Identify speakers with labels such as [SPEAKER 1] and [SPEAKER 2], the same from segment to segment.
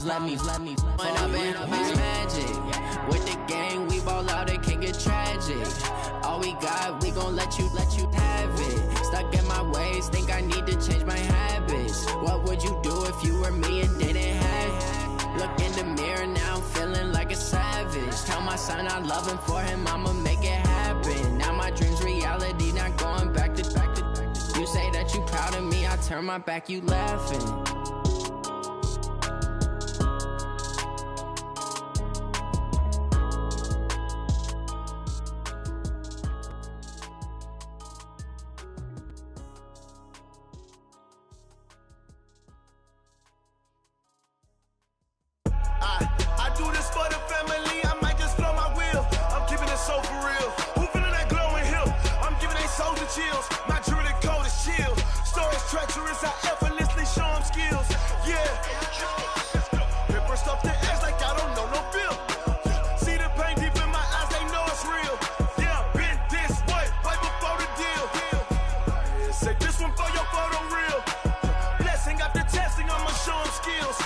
[SPEAKER 1] Let me when I've been up is magic. With the gang, we ball out, it can get tragic. All we got, we gon' let you have it. Stuck in my ways, think I need to change my habits. What would you do if you were me and didn't have? Look in the mirror now, I'm feeling like a savage. Tell my son I love him, for him I'ma make it happen. Now my dream's reality, not going back to. You say that you proud of me, I turn my back, you laughing.
[SPEAKER 2] I do this for the family, I might just blow my wheel. I'm keeping it so for real. Who feeling that glowing hill? I'm giving they souls the chills. My jewelry code is chill. Stories treacherous, I effortlessly show them skills. Yeah. Paper stuff to edge like I don't know no feel. See the pain deep in my eyes, they know it's real. Yeah, been this way, right before the deal. Say this one for your photo real. Blessing after testing, I'ma show them skills.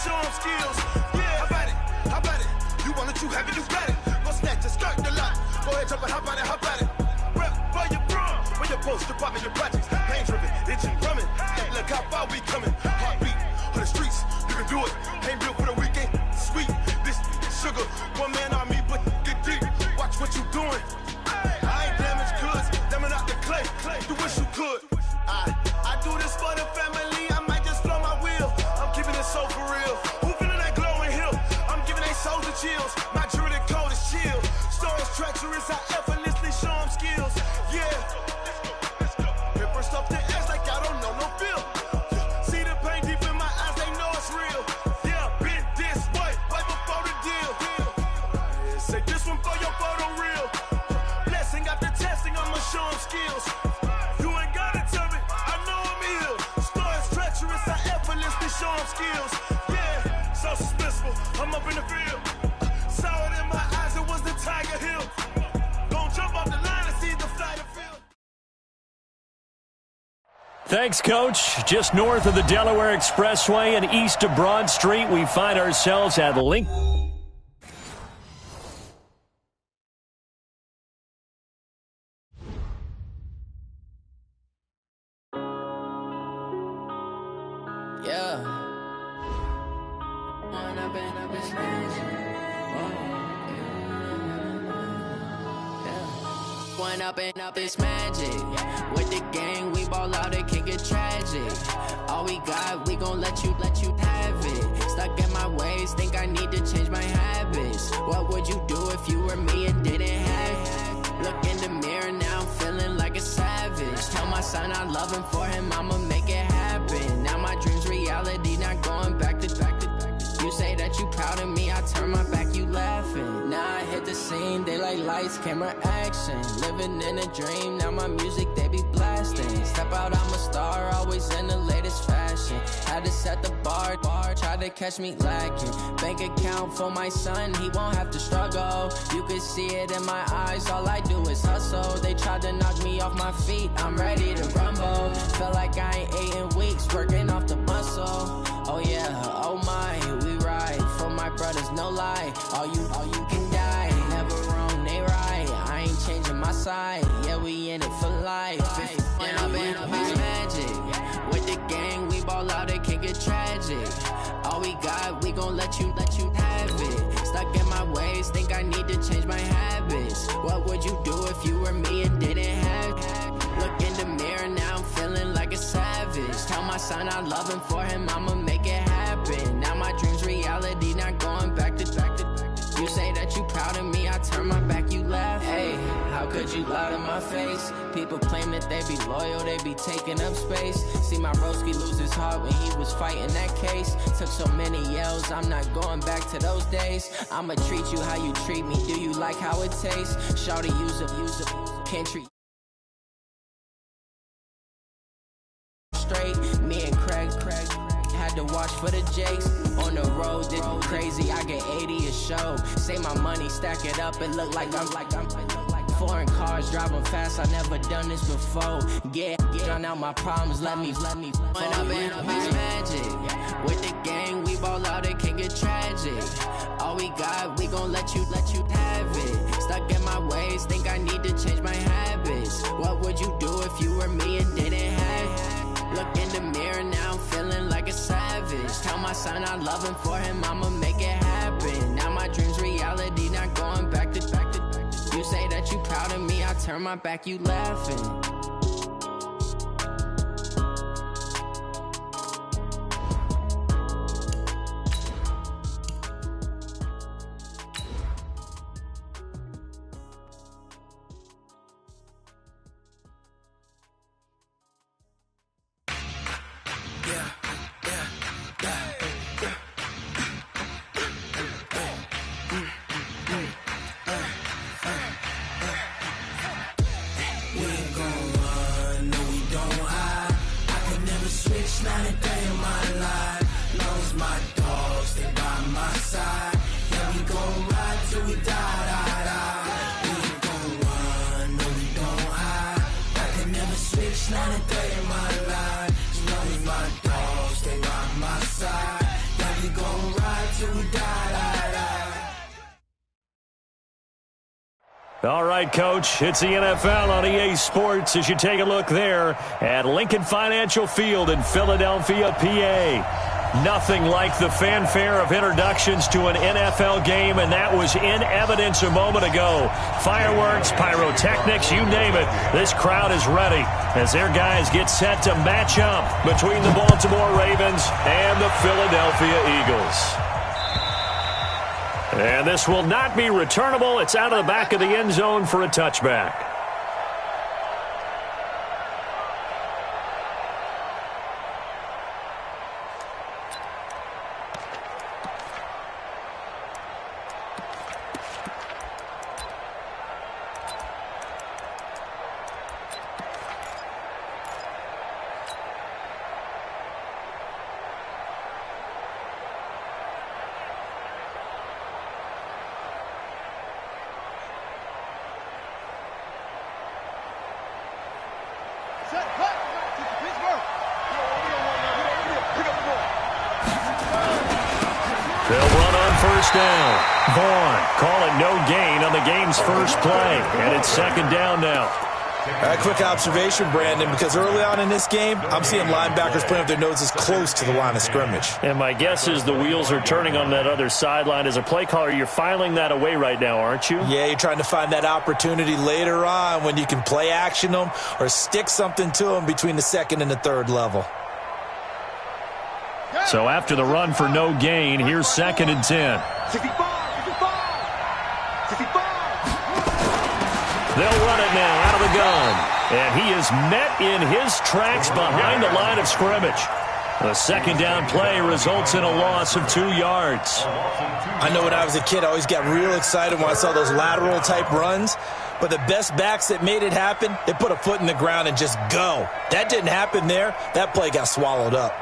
[SPEAKER 2] Show them skills. Yeah, how about it? You want it, you have it, you got it. Go snatch it, start the lot. Go ahead, jump it, how about it? Rep for your bro, for your post, your pop, your projects. Pain driven, itching, drumming. Look how far we coming. Heartbeat on the streets, you can do it. Ain't built for the weekend. Sweet, this sugar, one man army, but get deep. Watch what you doing. I ain't damaged goods, damn out the clay. You wish you could. I do this for the family. I might just blow my wheel. I'm keeping it so for real. Who feeling that glowing hill? I'm giving they souls the chills. My jewelry code is chill. Stories treacherous, I effortlessly show them skills. Yeah. Paper stuff to edge like I don't know no feel. See the pain deep in my eyes, they know it's real. Yeah, been this way, right before the deal. Say this one for your photo real. Blessing after testing, I'ma show them skills. Show them skills, yeah, so suspenseful. I'm up in the field, saw it in my eyes, it was the Tiger Hill. Gonna jump off the line and see the flight of field.
[SPEAKER 3] Thanks, Coach. Just north of the Delaware Expressway and east of Broad Street, we find ourselves at Link.
[SPEAKER 1] Yeah. One up and up is magic. With the gang, we ball out, it can get tragic. All we got, we gon' let you have it. Stuck in my ways, think I need to change my habits. What would you do if you were me and didn't have? Look in the mirror now, I'm feeling like a savage. Tell my son I love him, for him I'ma make it happen. Now my dream's reality, not going back to. You say that you proud of me, I turn my back, you laughing. Now I hit the scene, they like lights, camera, action. Living in a dream, now my music, they be blasting. Step out, I'm a star, always in the latest fashion. Had to set the bar, try to catch me lacking. Bank account for my son, he won't have to struggle. You can see it in my eyes, all I do is hustle. They tried to knock me off my feet, I'm ready to rumble. Feel like I ain't ate in weeks, working off the muscle. Oh yeah, oh my, we ride for my brothers, no lie. All you can die, never wrong, they right. I ain't changing my side, yeah, we in it for life. When I've been up is magic. With the gang, we ball out, it can get tragic. All we got, we gon' let you have it. Stuck in my ways, think I need to change my habits. What would you do if you were me and didn't have? Look in the mirror now, I'm feeling like a savage. Tell my son I love him, for him I'ma make it happen. Now my dream's reality, not going back to. You say that you proud of me, I turn my back, you laugh. Hey, how could you lie to my face? People claim that they be loyal, they be taking up space. See my broski lose his heart when he was fighting that case. Took so many yells, I'm not going back to those days. I'ma treat you how you treat me, do you like how it tastes? Shawty use up, can't treat straight. Me and Craig had to watch for the Jakes. On the road, did crazy, I get 80 a show. Say my money, stack it up, it look like I'm Foreign cars driving fast, I never done this before. Get drown out my problems, let me. When I've been up is magic. With the gang, we ball out, it can get tragic. All we got, we gon' let you have it. Stuck in my ways, think I need to change my habits. What would you do if you were me and didn't have it? Look in the mirror, now I'm feeling like a savage. Tell my son I love him, for him I'ma make it happen. Now my dream's reality, not going back to. You say that you proud of me, I turn my back, you laughing.
[SPEAKER 3] All right, Coach, it's the NFL on EA Sports as you take a look there at Lincoln Financial Field in Philadelphia, PA. Nothing like the fanfare of introductions to an NFL game, and that was in evidence a moment ago. Fireworks, pyrotechnics, you name it. This crowd is ready as their guys get set to match up between the Baltimore Ravens and the Philadelphia Eagles. And this will not be returnable. It's out of the back of the end zone for a touchback. They'll run on first down. Vaughn, call it no gain on the game's first play. And it's second down now.
[SPEAKER 4] A quick observation, Brandon, because early on in this game, I'm seeing linebackers putting up their noses close to the line of scrimmage.
[SPEAKER 3] And my guess is the wheels are turning on that other sideline. As a play caller, you're filing that away right now, aren't you?
[SPEAKER 4] Yeah, you're trying to find that opportunity later on when you can play action them or stick something to them between the second and the third level.
[SPEAKER 3] So after the run for no gain, here's 2nd and 10.
[SPEAKER 2] 65.
[SPEAKER 3] They'll run it now out of the gun. And he is met in his tracks behind the line of scrimmage. The second down play results in a loss of 2 yards.
[SPEAKER 4] I know when I was a kid, I always got real excited when I saw those lateral type runs. But the best backs that made it happen, they put a foot in the ground and just go. That didn't happen there. That play got swallowed up.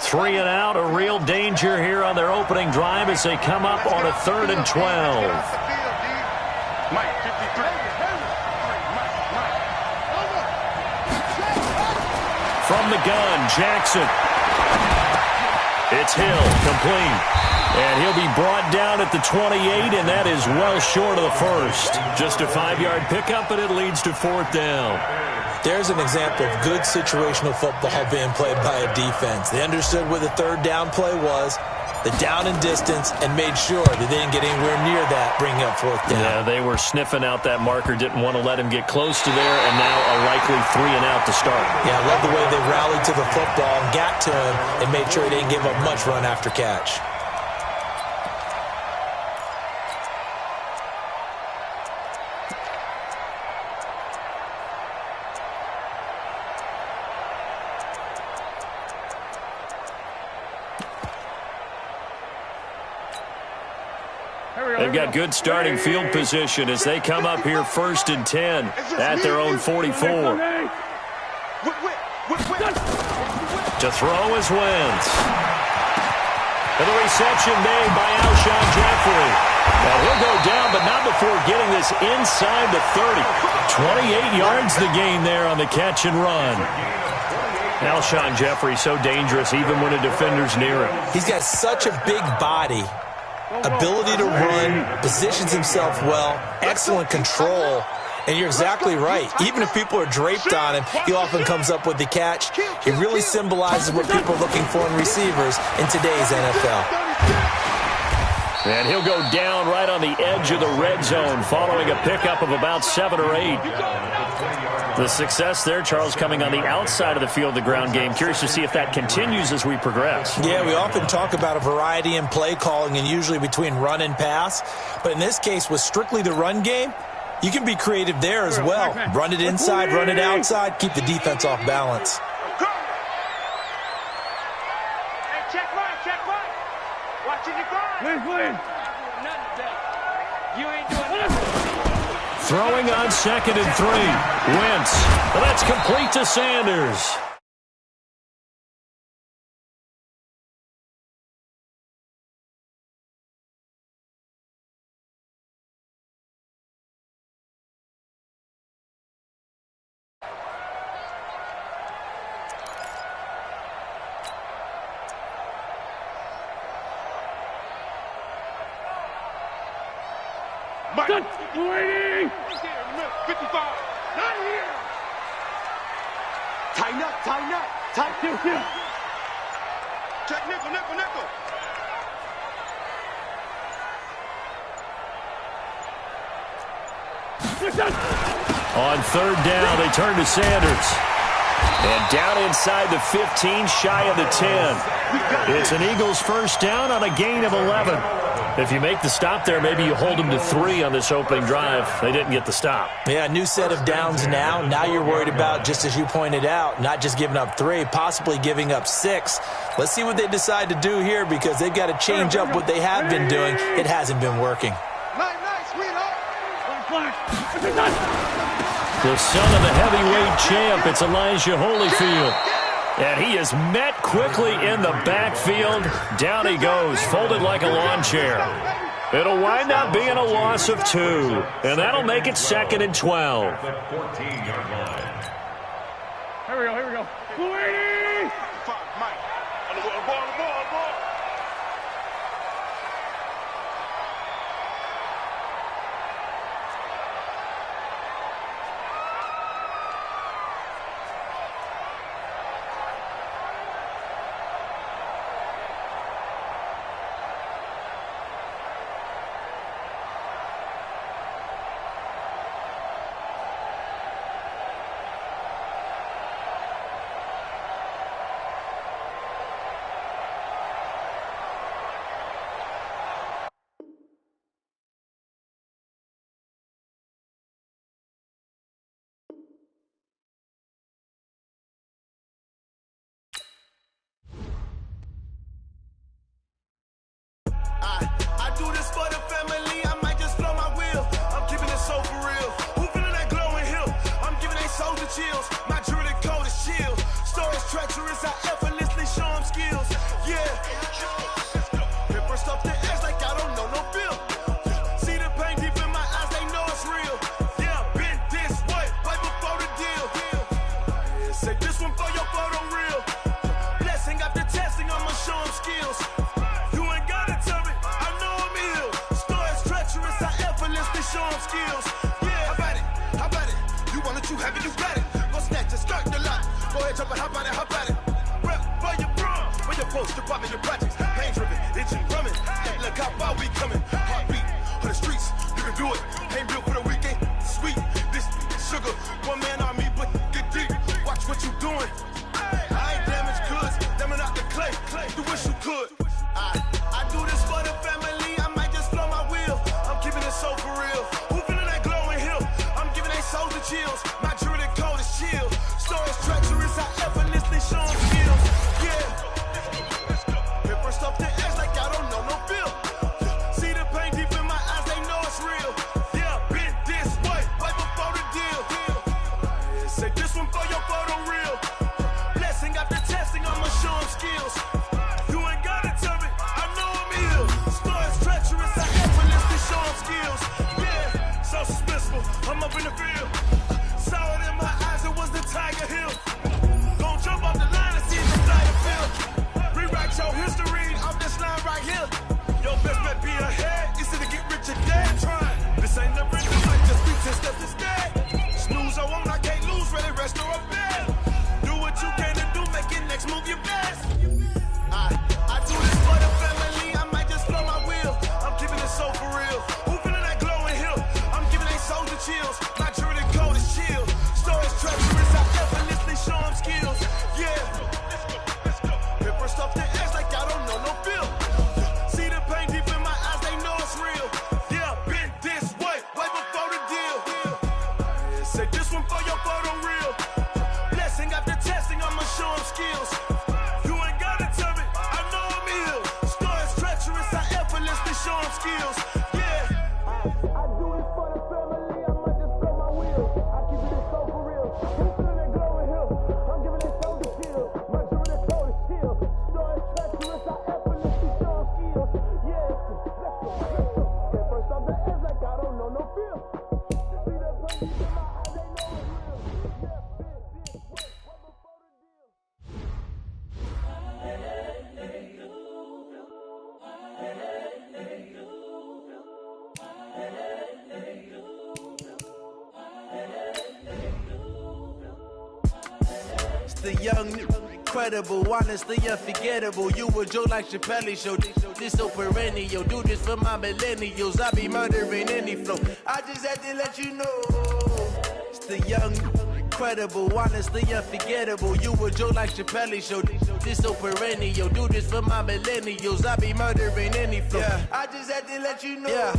[SPEAKER 3] Three and out, a real danger here on their opening drive as they come up on a 3rd and 12. From the gun, Jackson. It's Hill, complete. And he'll be brought down at the 28, and that is well short of the first. Just a 5-yard pickup, and it leads to 4th down.
[SPEAKER 4] There's an example of good situational football being played by a defense. They understood where the 3rd down play was, the down and distance, and made sure that they didn't get anywhere near that, bringing up 4th down.
[SPEAKER 3] Yeah, they were sniffing out that marker, didn't want to let him get close to there, and now a likely 3 and out to start.
[SPEAKER 4] Yeah, I love the way they rallied to the football and got to him and made sure they didn't give up much run after catch.
[SPEAKER 3] They've got good starting field position as they come up here 1st and 10 at their own 44. To throw is Wentz. And the reception made by Alshon Jeffrey. And he'll go down, but not before getting this inside the 30. 28 yards the gain there on the catch and run. Alshon Jeffrey so dangerous even when a defender's near him.
[SPEAKER 4] He's got such a big body, ability to run, positions himself well, excellent control. And you're exactly right. Even if people are draped on him, he often comes up with the catch. He really symbolizes what people are looking for in receivers in today's NFL.
[SPEAKER 3] And he'll go down right on the edge of the red zone following a pickup of about 7 or 8. The success there, Charles, coming on the outside of the field, the ground game. Curious to see if that continues as we progress.
[SPEAKER 4] Yeah, we often talk about a variety in play calling and usually between run and pass. But in this case, with strictly the run game, you can be creative there as well. Run it inside, run it outside, keep the defense off balance.
[SPEAKER 5] Hey, check right. Watching your grind. You ain't doing nothing.
[SPEAKER 3] Throwing on 2nd and 3. Wentz. Well, that's complete to Sanders.
[SPEAKER 5] Waiting. 55. Not here. Tighten up. Tighten. Check nickel.
[SPEAKER 3] On 3rd down, they turn to Sanders. And down inside the 15, shy of the 10. It's an Eagles first down on a gain of 11. If you make the stop there, maybe you hold them to 3 on this opening drive. They didn't get the stop.
[SPEAKER 4] Yeah, new set of downs now. Now you're worried about, just as you pointed out, not just giving up 3, possibly giving up 6. Let's see what they decide to do here because they've got to change up what they have been doing. It hasn't been working.
[SPEAKER 3] The son of the heavyweight champ, it's Elijah Holyfield. And he is met quickly in the backfield. Down he goes, folded like a lawn chair. It'll wind up being a loss of 2. And that'll make it 2nd and 12.
[SPEAKER 5] Here we go. 280. Mike. On the ball.
[SPEAKER 2] I do this for the family, I might just blow my wheel. I'm keeping it so for real. Who feeling that glowing hill? I'm giving they soldier chills. My jewelry cold is chill. Stories treacherous, I effortlessly show them skills. Yeah. Paper stuff the edge like I don't know no feel. See the pain deep in my eyes, they know it's real. Yeah, been this way, right before the deal. Yeah, say this one for your photo real. Blessing after testing, I'ma show them skills. Show them skills. Yeah, how about it? You want it, you have it, you got it. Go snatch it, skirt the lot. Go ahead, jump it, how about it? Rep for your bro, for your post, your pop and your projects. Pain driven, itching, drumming. Look how far we coming. Heartbeat for the streets, you can do it. Ain't built for the weekend. Sweet, this sugar. One man army, but get deep. Watch what you doing. I ain't damaged goods, damn it out the clay. You wish you could. I do this for the family. I might just blow my wheel. I'm keeping it so for real. Who feeling that glowing hill? I'm giving they soldier chills. My jewelry cold is chill. Stories treacherous, I effortlessly show them skills. Yeah. I'm up in the field. Saw it in my eyes, it was the Tiger Hill. Gon' jump off the line and see the fire field. Rewrite your history off this line right here. Your best bet be ahead, easy to get rich or dead trying. This ain't never in the life, just be 10 steps instead. Snooze I won't, I can't lose, ready, rest or up there. Do what you can to do, make your next move your best. I do this for the family, I might just blow my wheel. I'm keeping it so for real. Who feeling that glowing hill? I'm giving they soldier chills. My journey cold is chill. Stories treacherous, I effortlessly show them skills. Yeah, let's go. Paper stuff the edge like I don't know no feel. See the pain deep in my eyes, they know it's real. Yeah, been this way before the deal. Say this one for your photo reel. Blessing after testing, I'ma show them skills. You ain't gotta tell me, I know I'm ill. Stories treacherous, I effortlessly show them skills. Yeah, I do this for the family, I might just blow my wheel. I keep it so for real. Who feeling that glowing hill? I'm giving it so to chill. My journey cold is chill. Stories treacherous, I effortlessly show them skills. Yeah, let's go. Get first off the edge like I don't know no feel. See that pain deep in my eyes, they know it's real. Yeah, been this way before the deal. It's the young, incredible, honestly unforgettable. You a joke like Chappelle show. This so perennial. Do this for my millennials. I be murdering any flow. I just had to let you know. It's the young, incredible, honestly unforgettable. You a joke like Chappelle show. This so perennial. Do this for my millennials. I be murdering any flow. Yeah. I just had to let you know. Yeah.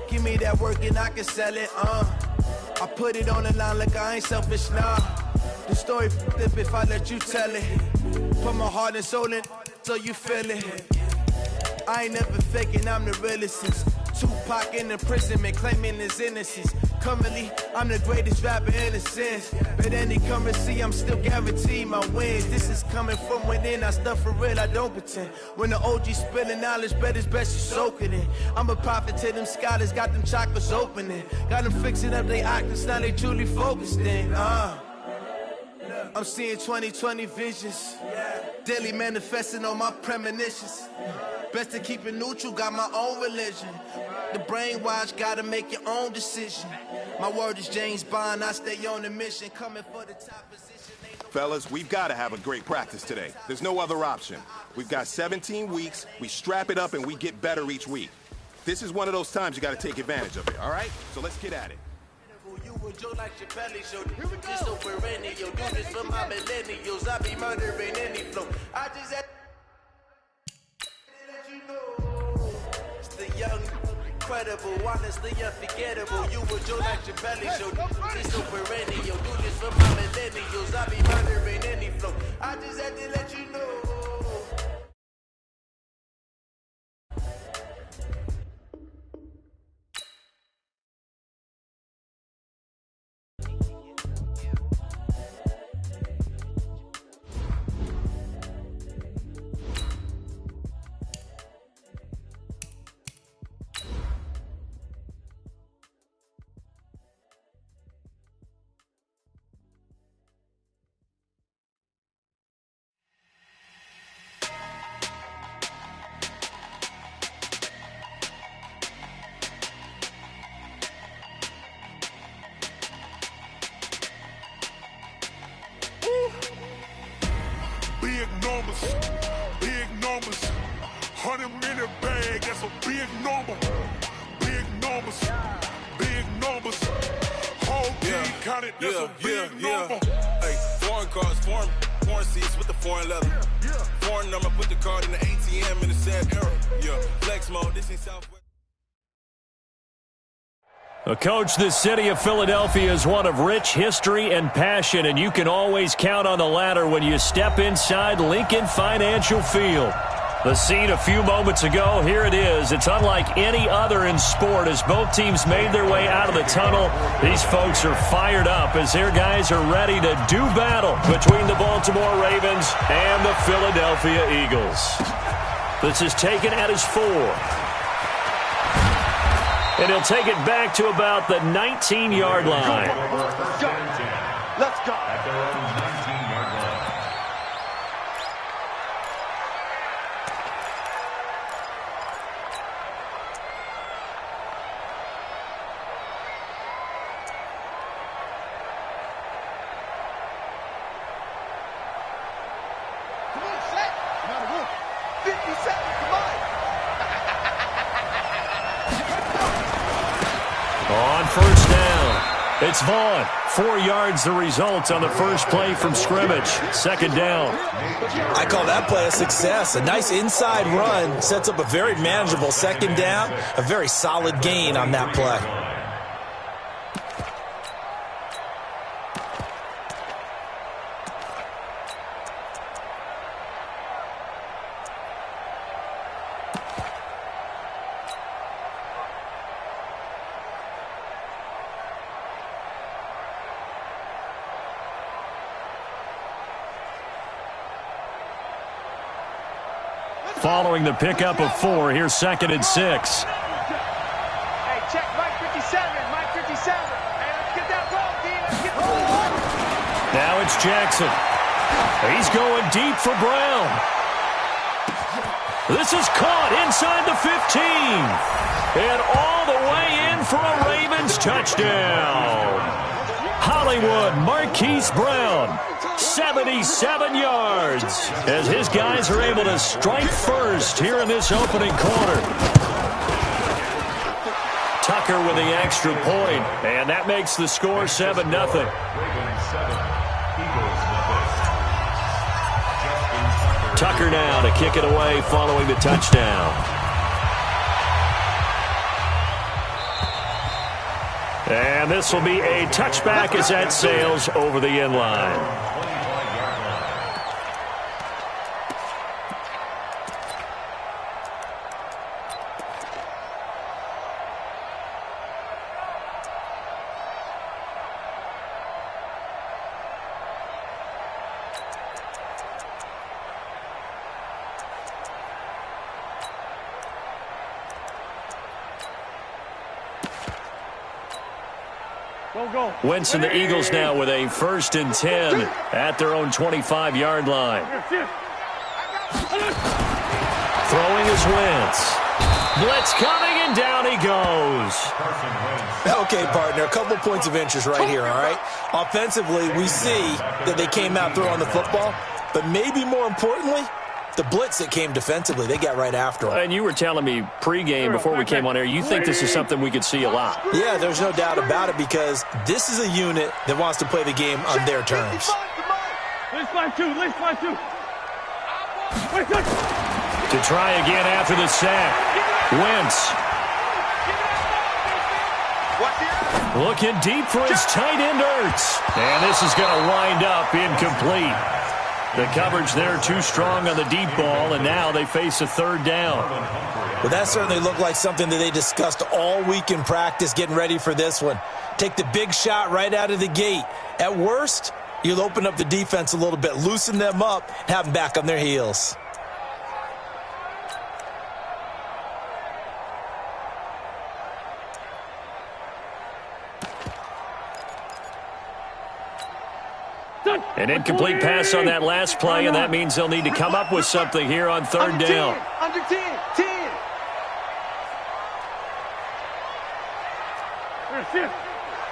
[SPEAKER 2] Give me that work and I can sell it. I put it on the line like I ain't selfish, nah. The story flip if I let you tell it. Put my heart and soul in so you feel it. I ain't never faking, I'm the realest since Tupac in imprisonment, claiming his innocence. Currently, I'm the greatest rapper in a sense. But any currency, I'm still guaranteed my wins. This is coming from within, I stuff for real, I don't pretend. When the OG spilling knowledge, bet it's best you soak it in. I'm a prophet to them scholars, got them chakras opening. Got them fixing up they octaves, now they truly focused in. I'm seeing 2020 visions. Daily manifesting on my premonitions. Best to keep it neutral, got my own religion. The brainwash, gotta make your own decision. My word is James Bond, I stay on the mission. Coming for the top position.
[SPEAKER 6] Fellas, we've got to have a great practice today. There's no other option. We've got 17 weeks, we strap it up and we get better each week. This is one of those times you got to take advantage of it, all right? So let's get at it.
[SPEAKER 2] You a joke like Chappelle show. This so perennial. Do this for my millennials. I be murdering any flow. I just had to let you know. It's the young, incredible, honestly unforgettable. You a joke like Chappelle show. This so perennial. Do this for my millennials. I be murdering any flow. I just had to let you know.
[SPEAKER 7] Big numbers, 100-minute bag, that's a big number. Big numbers, whole team counted, that's a big number.
[SPEAKER 8] Hey, foreign cars, foreign seats with the foreign leather. Foreign number, put the card in the ATM in the sad era. Yeah, flex mode, this ain't Southwest.
[SPEAKER 3] Coach, the city of Philadelphia is one of rich history and passion, and you can always count on the ladder when you step inside Lincoln Financial Field. The scene a few moments ago, here it is. It's unlike any other in sport as both teams made their way out of the tunnel. These folks are fired up as their guys are ready to do battle between the Baltimore Ravens and the Philadelphia Eagles. This is taken at his 4. And he'll take it back to about the 19-yard line.
[SPEAKER 2] Let's go. Let's go.
[SPEAKER 9] At their own 19-yard line.
[SPEAKER 2] Come on, Shaq. Come on, move. 50 seconds. Come on.
[SPEAKER 3] On first down, it's Vaughn. 4 yards the result on the first play from scrimmage. Second down.
[SPEAKER 4] I call that play a success. A nice inside run sets up a very manageable second down. A very solid gain on that play.
[SPEAKER 3] Following the pickup of 4, here's 2nd and 6.
[SPEAKER 5] Hey, check Mike 57. Mike 57. Hey, let's get that ball, D. Let's get the ball.
[SPEAKER 3] Now it's Jackson. He's going deep for Brown. This is caught inside the 15. And all the way in for a Ravens touchdown. Hollywood Marquise Brown, 77 yards, as his guys are able to strike first here in this opening quarter. Tucker with the extra point, and that makes the score 7-0.
[SPEAKER 9] Ravens 7, Eagles nothing.
[SPEAKER 3] Tucker now to kick it away following the touchdown. And this will be a touchback as that sails over the end line. Wentz and the Eagles now with a 1st and 10 at their own 25-yard line. Throwing is Wentz. Blitz coming, and down he goes.
[SPEAKER 4] Okay, partner, a couple points of interest right here, all right? Offensively, we see that they came out throwing the football, but maybe more importantly, the blitz that came defensively, they got right after him.
[SPEAKER 3] And you were telling me pregame before we came on air, you think this is something we could see a lot.
[SPEAKER 4] Yeah, there's no doubt about it, because this is a unit that wants to play the game on their terms.
[SPEAKER 5] Let's fly two. Let's fly two.
[SPEAKER 3] To try again after the sack. Wentz. Looking deep for his tight end, Ertz. And this is going to wind up incomplete. The coverage there too strong on the deep ball, and now they face a 3rd down.
[SPEAKER 4] Well, that certainly looked like something that they discussed all week in practice, getting ready for this one. Take the big shot right out of the gate. At worst, you'll open up the defense a little bit, loosen them up, and have them back on their heels.
[SPEAKER 3] An incomplete pass on that last play, and that means they'll need to come up with something here on 3rd down.
[SPEAKER 5] Under 10. 10.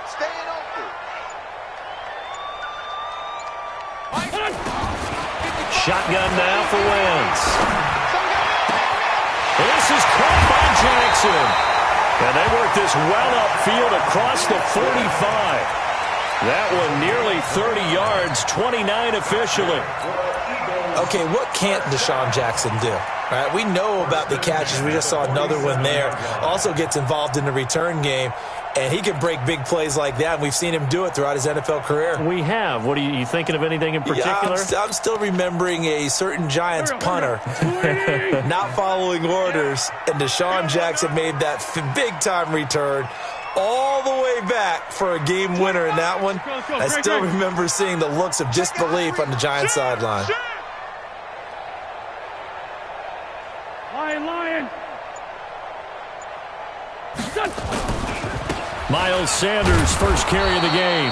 [SPEAKER 2] Staying open.
[SPEAKER 3] Shotgun now for Wentz. This is caught by Jackson. And they work this well upfield across the 45. That one nearly 30 yards, 29 officially.
[SPEAKER 4] Okay, what can't Deshaun Jackson do? All right, we know about the catches. We just saw another one there. Also gets involved in the return game, and he can break big plays like that. And we've seen him do it throughout his NFL career.
[SPEAKER 3] We have. What are you thinking of anything in particular?
[SPEAKER 4] Yeah, I'm still remembering a certain Giants punter not following orders, and Deshaun Jackson made that big-time return all the way back for a game winner in that one. I still remember seeing the looks of disbelief on the Giants sideline.
[SPEAKER 5] Lion.
[SPEAKER 3] Miles Sanders, first carry of the game.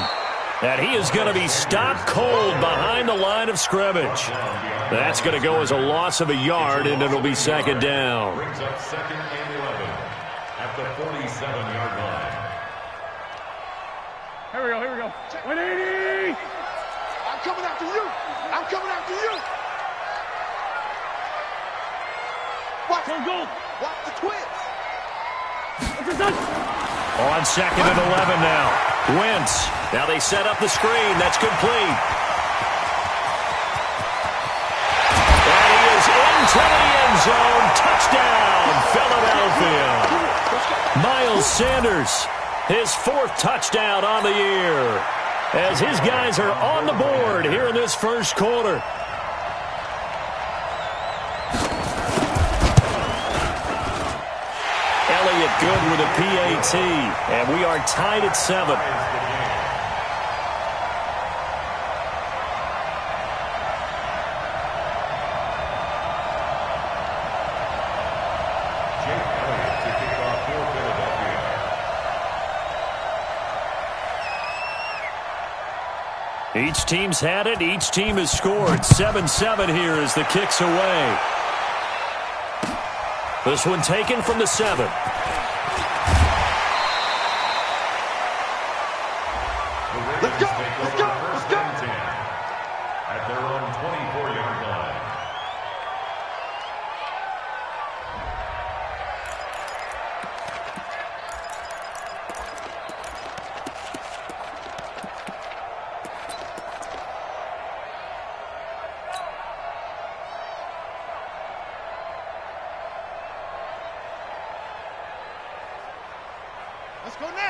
[SPEAKER 3] And he is going to be stopped cold behind the line of scrimmage. That's going to go as a loss of a yard, and it'll be second down.
[SPEAKER 9] Brings up second and 11 at the 47-yard line.
[SPEAKER 5] Here we go. 180!
[SPEAKER 2] I'm coming after you. I'm coming after you. Watch the twins.
[SPEAKER 3] On second and 11 now. Wentz. Now they set up the screen. That's complete. And he is into the end zone. Touchdown, Philadelphia. Miles Sanders, his fourth touchdown on the year, as his guys are on the board here in this first quarter. Elliott good with a PAT, and we are tied at 7.
[SPEAKER 9] Jake Elliott to kick off for Philadelphia.
[SPEAKER 3] Each team's had it. Each team has scored. 7-7 here as the kick's away. This one taken from the 7.
[SPEAKER 9] Let's go! At their own 24-yard line.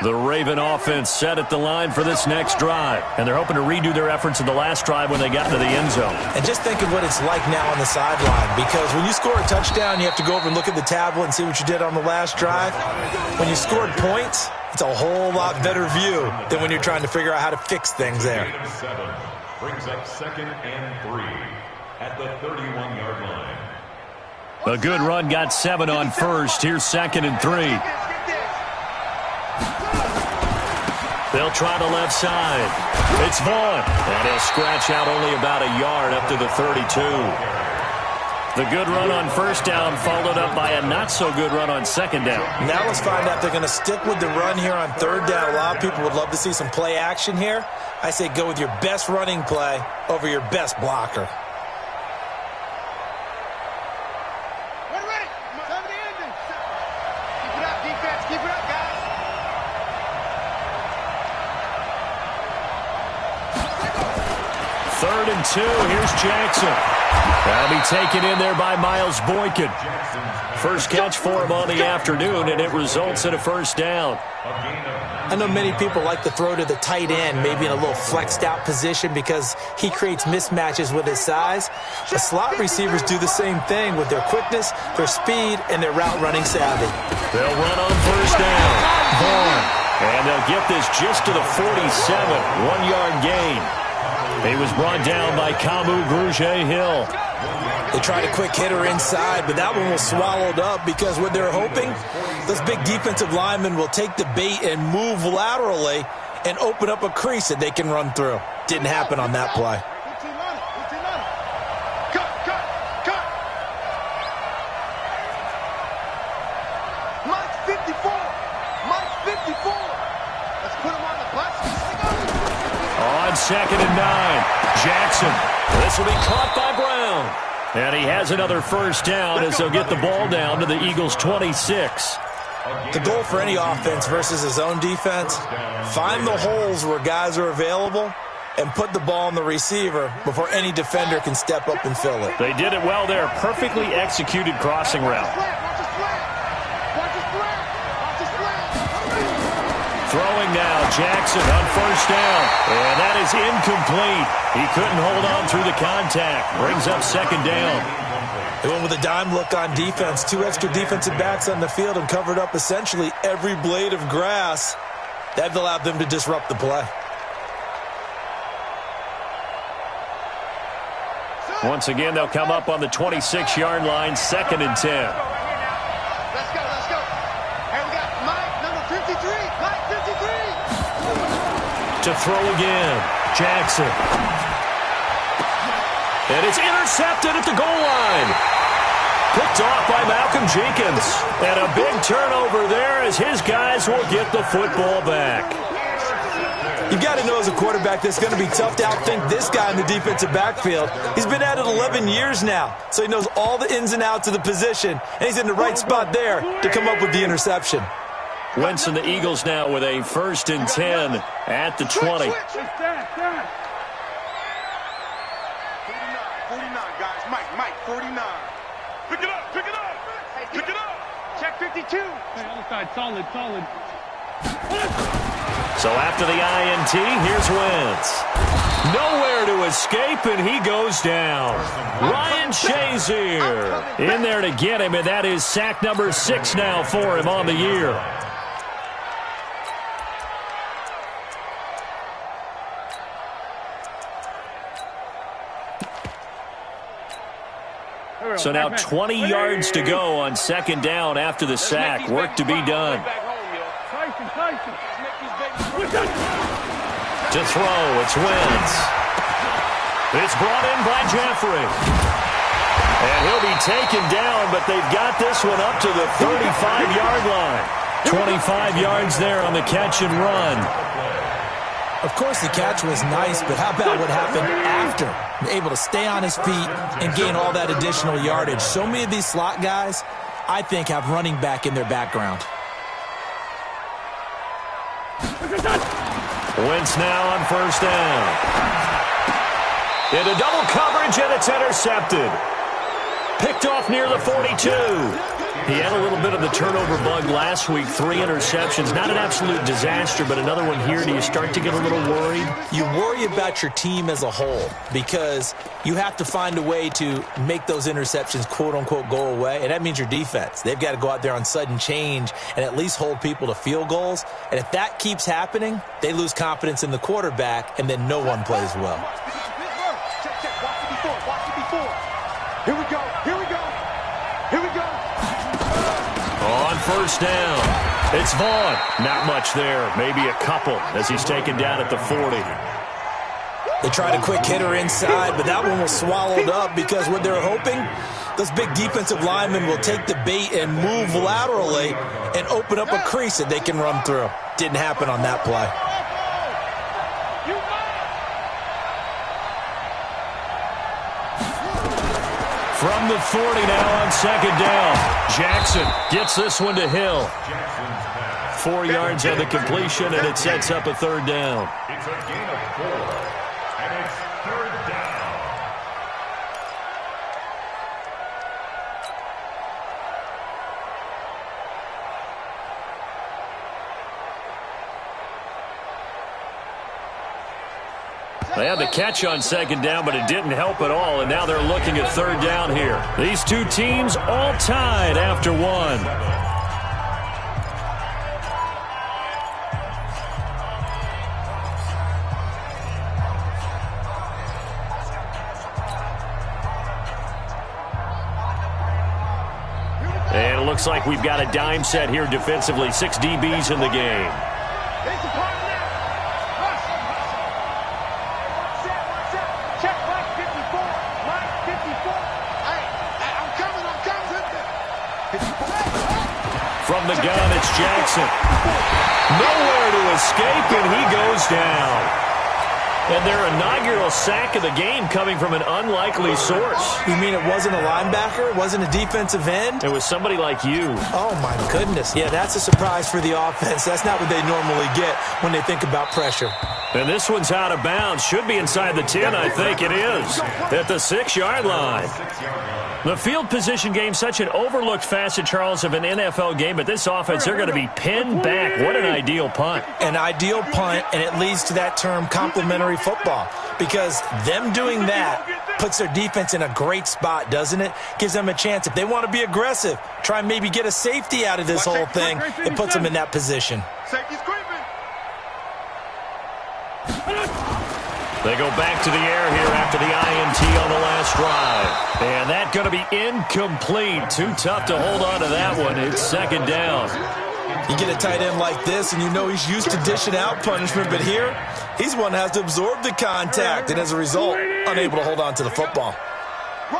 [SPEAKER 3] The Raven offense set at the line for this next drive, and they're hoping to redo their efforts in the last drive when they got into the end zone.
[SPEAKER 4] And just think of what it's like now on the sideline, because when you score a touchdown, you have to go over and look at the tablet and see what you did on the last drive. When you scored points, it's a whole lot better view than when you're trying to figure out how to fix things there.
[SPEAKER 9] 7 brings up second and 3 at the 31-yard line.
[SPEAKER 3] A good run got 7 on first. Here's second and 3. They'll try the left side. It's Vaughn. And he'll scratch out only about a yard up to the 32. The good run on first down followed up by a not-so-good run on second down.
[SPEAKER 4] Now let's find out if they're going to stick with the run here on third down. A lot of people would love to see some play action here. I say go with your best running play over your best blocker.
[SPEAKER 5] We're ready. 7 to ending. Keep it up, defense. Keep it up, guys.
[SPEAKER 3] Third and 2. Here's Jackson. That'll be taken in there by Miles Boykin. First catch for him on the afternoon, and it results in a first down.
[SPEAKER 4] I know many people like to throw to the tight end, maybe in a little flexed out position because he creates mismatches with his size. The slot receivers do the same thing with their quickness, their speed, and their route running savvy.
[SPEAKER 3] They'll run on first down. Vaughn. And they'll get this just to the 47. 1-yard gain. He was brought down by Kamu Grugier-Hill.
[SPEAKER 4] They tried a quick hitter inside, but that one was swallowed up because what they're hoping, those big defensive linemen will take the bait and move laterally and open up a crease that they can run through. Didn't happen on that play.
[SPEAKER 2] Cut. Mike 54. Let's put him on the bus.
[SPEAKER 3] On second and 9, Jackson. This will be caught by Brown. And he has another first down as they'll get the ball down to the Eagles' 26.
[SPEAKER 4] The goal for any offense versus his own defense, find the holes where guys are available and put the ball on the receiver before any defender can step up and fill it.
[SPEAKER 3] They did it well there. Perfectly executed crossing route. Throwing now, Jackson on first down. And that is incomplete. He couldn't hold on through the contact. Brings up second down.
[SPEAKER 4] They went with a dime look on defense. 2 extra defensive backs on the field and covered up essentially every blade of grass. That allowed them to disrupt the play.
[SPEAKER 3] Once again, they'll come up on the 26-yard line, second and 10.
[SPEAKER 5] Let's go. Hey, we got Mike, number
[SPEAKER 3] To throw again. Jackson. And it's intercepted at the goal line. Picked off by Malcolm Jenkins. And a big turnover there as his guys will get the football back.
[SPEAKER 4] You've got to know as a quarterback that's going to be tough to outthink this guy in the defensive backfield. He's been at it 11 years now, so he knows all the ins and outs of the position, and he's in the right spot there to come up with the interception.
[SPEAKER 3] Wentz and the Eagles now with a 1st and 10 at the 20.
[SPEAKER 5] 49,
[SPEAKER 2] guys. Mike, 49.
[SPEAKER 7] Pick it up, pick it up, pick it up.
[SPEAKER 5] check 52.
[SPEAKER 10] Other side, solid.
[SPEAKER 3] So after the INT, here's Wentz. Nowhere to escape, and he goes down. Ryan Shazier in there to get him, and that is sack number 6 now for him on the year. So now 20 yards to go on 2nd down after the sack. Work to be done. To throw, it's Wentz. It's brought in by Jeffrey. And he'll be taken down, but they've got this one up to the 35-yard line. 25 yards there on the catch and run.
[SPEAKER 4] Of course, the catch was nice, but how about what happened after? Able to stay on his feet and gain all that additional yardage. So many of these slot guys, I think, have running back in their background.
[SPEAKER 3] Wentz now on 1st down. Into double coverage, and it's intercepted. Picked off near the 42. He had a little bit of the turnover bug last week. 3 interceptions. Not an absolute disaster, but another one here. Do you start to get a little worried?
[SPEAKER 4] You worry about your team as a whole because you have to find a way to make those interceptions, quote-unquote, go away, and that means your defense. They've got to go out there on sudden change and at least hold people to field goals, and if that keeps happening, they lose confidence in the quarterback, and then no one plays well.
[SPEAKER 5] Check. Watch it before. Here we go.
[SPEAKER 3] On 1st down, it's Vaughn. Not much there. Maybe a couple as he's taken down at the 40.
[SPEAKER 4] They tried a quick hitter inside, but that one was swallowed up because what they're hoping, those big defensive linemen will take the bait and move laterally and open up a crease that they can run through. Didn't happen on that play.
[SPEAKER 3] From the 40 now on 2nd down. Jackson gets this one to Hill. 4 yards on the completion, and it sets up a 3rd down.
[SPEAKER 9] It's a gain of 4, and it's 3rd down.
[SPEAKER 3] They had the catch on 2nd down, but it didn't help at all, and now they're looking at 3rd down here. These two teams all tied after 1. And it looks like we've got a dime set here defensively. 6 DBs in the game.
[SPEAKER 5] Check Mike 54. Mike 54. Hey, I'm coming.
[SPEAKER 3] From the gun, it's Jackson. Nowhere to escape, and he goes down. And their inaugural sack of the game coming from an unlikely source.
[SPEAKER 4] You mean it wasn't a linebacker? It wasn't a defensive end?
[SPEAKER 3] It was somebody like you.
[SPEAKER 4] Oh, my goodness. Yeah, that's a surprise for the offense. That's not what they normally get when they think about pressure.
[SPEAKER 3] And this one's out of bounds. Should be inside the 10, I think it is. At the 6-yard line. The field position game, such an overlooked facet, Charles, of an NFL game, but this offense, they're going to be pinned back. What an ideal punt.
[SPEAKER 4] An ideal punt, and it leads to that term complementary football, because them doing that puts their defense in a great spot, doesn't it? Gives them a chance. If they want to be aggressive, try and maybe get a safety out of this whole thing, it puts them in that position.
[SPEAKER 2] Safety's creeping.
[SPEAKER 3] They go back to the air here after the INT on the last drive. And that's going to be incomplete. Too tough to hold on to that one. It's 2nd down.
[SPEAKER 4] You get a tight end like this, and you know he's used to dishing out punishment, but here, He's the one that has to absorb the contact, and as a result, unable to hold on to the football.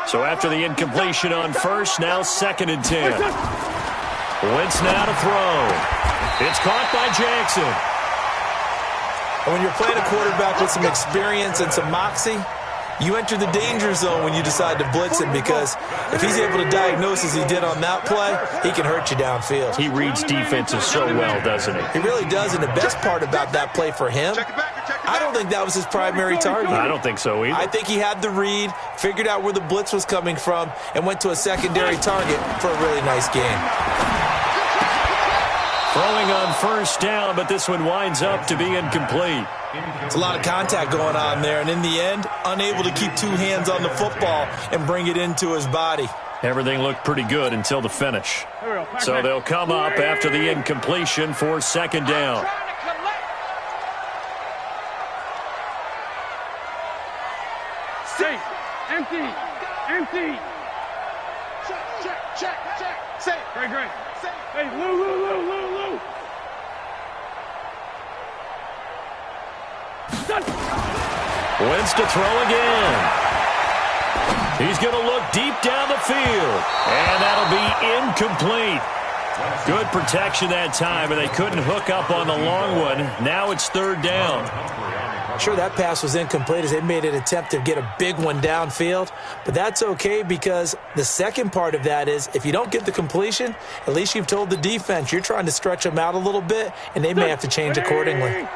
[SPEAKER 3] So after the incompletion on first, now 2nd and 10. Wentz now to throw. It's caught by Jackson.
[SPEAKER 4] And when you're playing a quarterback with some experience and some moxie, you enter the danger zone when you decide to blitz him, because if he's able to diagnose as he did on that play, he can hurt you downfield.
[SPEAKER 3] He reads defenses so well, doesn't he?
[SPEAKER 4] He really does, and the best part about that play for him, I don't think that was his primary target.
[SPEAKER 3] I don't think so either.
[SPEAKER 4] I think he had the read, figured out where the blitz was coming from, and went to a secondary target for a really nice gain.
[SPEAKER 3] Throwing on first down, but this one winds up to be incomplete.
[SPEAKER 4] It's a lot of contact going on there, and in the end, unable to keep 2 hands on the football and bring it into his body.
[SPEAKER 3] Everything looked pretty good until the finish. So they'll come up after the incompletion for 2nd down.
[SPEAKER 5] Safe. Empty. Empty. Check. Safe. Great. Hey, Lou.
[SPEAKER 3] Wentz to throw again. He's going to look deep down the field, and that'll be incomplete. Good protection that time, and they couldn't hook up on the long one. Now it's 3rd down.
[SPEAKER 4] Sure, that pass was incomplete as they made an attempt to get a big one downfield, but that's okay, because the second part of that is if you don't get the completion, at least you've told the defense you're trying to stretch them out a little bit, and they may have to change accordingly.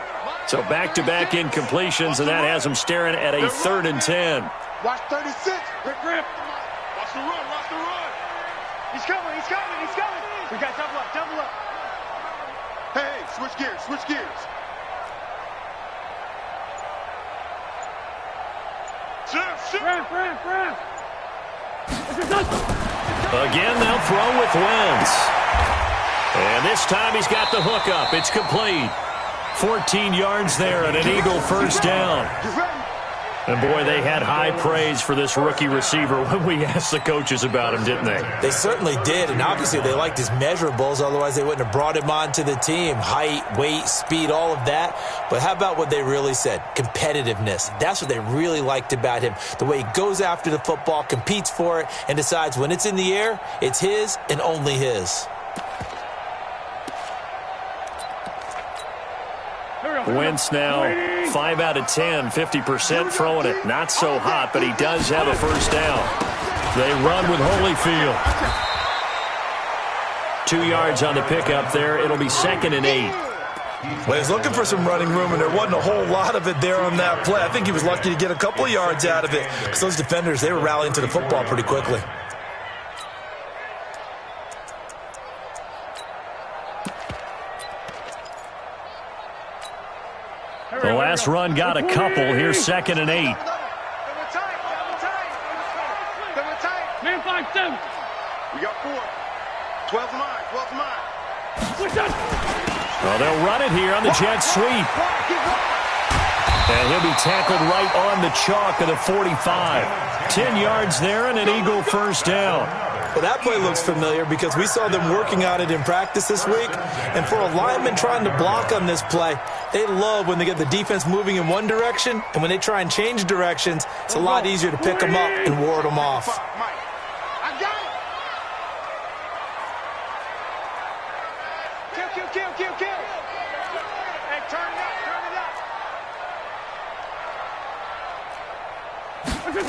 [SPEAKER 3] So back-to-back incompletions, and that has them staring at a 3rd and 10.
[SPEAKER 5] Watch 36. Grip. Watch the run. He's coming. We got double up.
[SPEAKER 2] Hey, switch gears.
[SPEAKER 5] Ramp.
[SPEAKER 3] Again, they'll throw with Wentz. And this time he's got the hookup. It's complete. 14 yards there and an Eagle first down. And, boy, they had high praise for this rookie receiver when we asked the coaches about him, didn't they?
[SPEAKER 4] They certainly did, and obviously they liked his measurables. Otherwise, they wouldn't have brought him onto the team. Height, weight, speed, all of that. But how about what they really said? Competitiveness. That's what they really liked about him. The way he goes after the football, competes for it, and decides when it's in the air, it's his and only his.
[SPEAKER 3] Wentz now 5 out of 10, 50% throwing it. Not so hot, but he does have a first down. They run with Holyfield. 2 yards on the pickup there. It'll be 2nd and 8.
[SPEAKER 4] Well, he was looking for some running room, and there wasn't a whole lot of it there on that play. I think he was lucky to get a couple of yards out of it, because those defenders, they were rallying to the football pretty quickly.
[SPEAKER 3] The last run got a couple. Here's 2nd and 8.
[SPEAKER 5] Man 5-7.
[SPEAKER 2] We got 4. 12's mine.
[SPEAKER 3] Well, they'll run it here on the jet sweep. And he'll be tackled right on the chalk of the 45. 10 yards there and an Eagle first down.
[SPEAKER 4] Well, that play looks familiar because we saw them working on it in practice this week. And for a lineman trying to block on this play, they love when they get the defense moving in one direction. And when they try and change directions, it's a lot easier to pick them up and ward them off.
[SPEAKER 5] I got it. Kill. Hey, turn it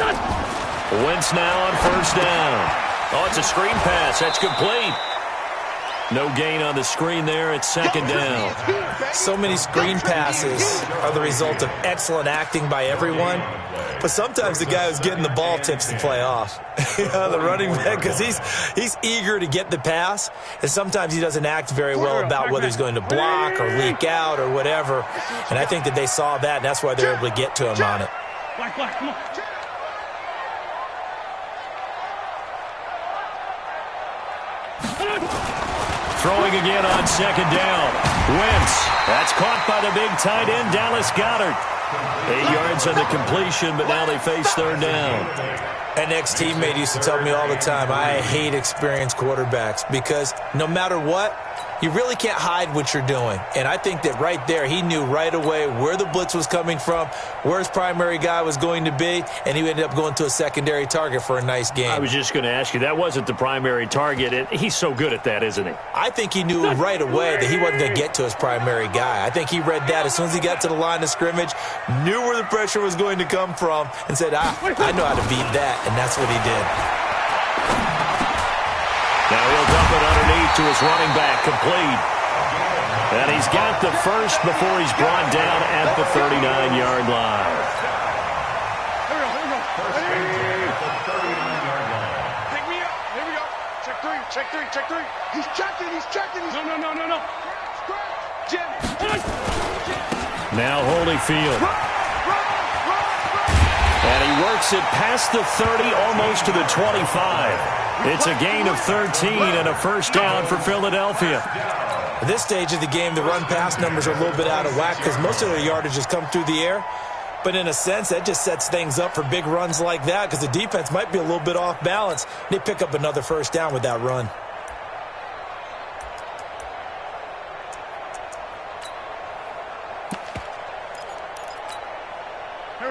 [SPEAKER 5] up.
[SPEAKER 3] Wentz now on first down. Oh, it's a screen pass. That's complete. No gain on the screen there. It's 2nd down.
[SPEAKER 4] So many screen passes are the result of excellent acting by everyone. But sometimes the guy who's getting the ball tips the play off. The running back, because he's eager to get the pass, and sometimes he doesn't act very well about whether he's going to block or leak out or whatever. And I think that they saw that, and that's why they're able to get to him on it.
[SPEAKER 5] Black, come on.
[SPEAKER 3] Throwing again on 2nd down. Wentz. That's caught by the big tight end, Dallas Goedert. 8 yards on the completion, but now they face 3rd down.
[SPEAKER 4] An ex-teammate used to tell me all the time, I hate experienced quarterbacks because no matter what, you really can't hide what you're doing. And I think that right there, he knew right away where the blitz was coming from, where his primary guy was going to be, and he ended up going to a secondary target for a nice game.
[SPEAKER 3] I was just going to ask you, that wasn't the primary target, and he's so good at that, isn't he?
[SPEAKER 4] I think he knew right away that he wasn't going to get to his primary guy. I think he read that as soon as he got to the line of scrimmage, knew where the pressure was going to come from, and said, I know how to beat that, and that's what he did.
[SPEAKER 3] Now he'll dump it underneath to his running back, complete. And he's got the first before he's brought down at the 39-yard line.
[SPEAKER 5] Pick me up. Here we go. Check three, check three, check three. He's checking, he's checking. No. Jim.
[SPEAKER 3] Now Holyfield. And he works it past the 30, almost to the 25. It's a gain of 13 and a first down for Philadelphia.
[SPEAKER 4] At this stage of the game, the run-pass numbers are a little bit out of whack because most of their yardage has come through the air. But in a sense, that just sets things up for big runs like that because the defense might be a little bit off balance. They pick up another first down with that run.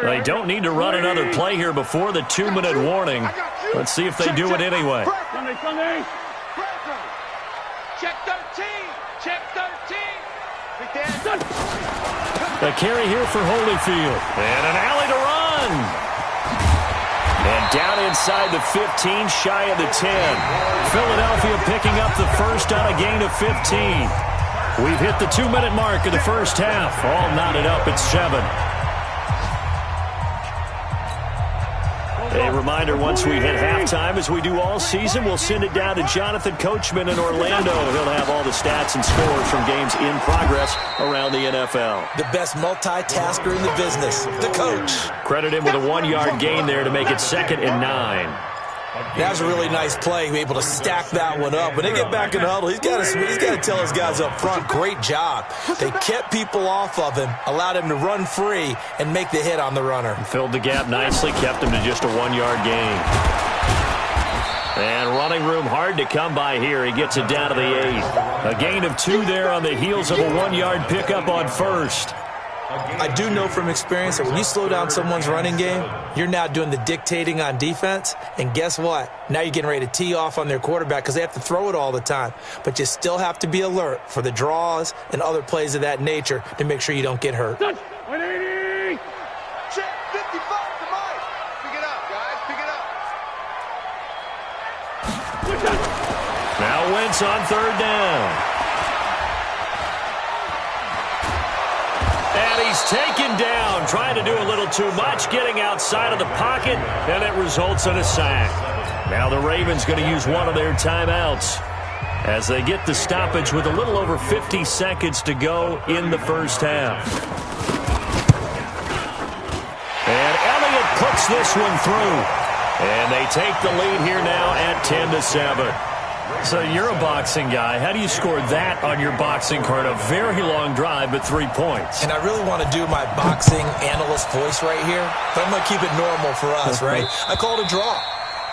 [SPEAKER 3] They don't need to run another play here before the 2-minute warning. Let's see if they do it anyway.
[SPEAKER 5] Check 13. Check 13.
[SPEAKER 3] A carry here for Holyfield. And an alley to run. And down inside the 15, shy of the 10. Philadelphia picking up the first on a gain of 15. We've hit the 2-minute mark of the first half. All knotted up at 7. A reminder, once we hit halftime, as we do all season, we'll send it down to Jonathan Coachman in Orlando. He'll have all the stats and scores from games in progress around the NFL.
[SPEAKER 4] The best multitasker in the business, the coach.
[SPEAKER 3] Credit him with a 1-yard gain there to make it 2nd and 9.
[SPEAKER 4] That was a really nice play, able to stack that one up. When they get back in the huddle, he's got to tell his guys up front, great job. They kept people off of him, allowed him to run free, and make the hit on the runner.
[SPEAKER 3] Filled the gap nicely, kept him to just a 1-yard gain. And running room hard to come by here. He gets it down to the 8. A gain of 2 there on the heels of a 1-yard pickup on first.
[SPEAKER 4] I do know from experience that when you slow down someone's running game, you're now doing the dictating on defense. And guess what? Now you're getting ready to tee off on their quarterback because they have to throw it all the time. But you still have to be alert for the draws and other plays of that nature to make sure you don't get hurt.
[SPEAKER 5] 180. Check 55 to Mike. Pick it up, guys. Pick it up.
[SPEAKER 3] Now Wentz on 3rd down. And he's taken down, trying to do a little too much, getting outside of the pocket, and it results in a sack. Now the Ravens going to use one of their timeouts as they get the stoppage with a little over 50 seconds to go in the first half. And Elliott puts this one through. And they take the lead here now at 10-7. So you're a boxing guy. How do you score that on your boxing card? A very long drive, but 3 points.
[SPEAKER 4] And I really want to do my boxing analyst voice right here, but I'm going to keep it normal for us, right? I call it a draw.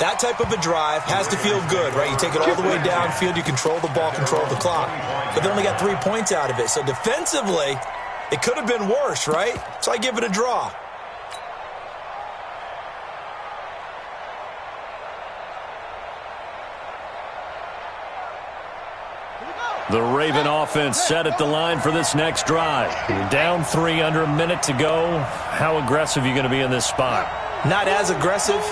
[SPEAKER 4] That type of a drive has to feel good, right? You take it all the way downfield, you control the ball, control the clock. But they only got 3 points out of it. So defensively, it could have been worse, right? So I give it a draw.
[SPEAKER 3] The Raven offense set at the line for this next drive. Down 3, under a minute to go. How aggressive are you going to be in this spot?
[SPEAKER 4] Not as aggressive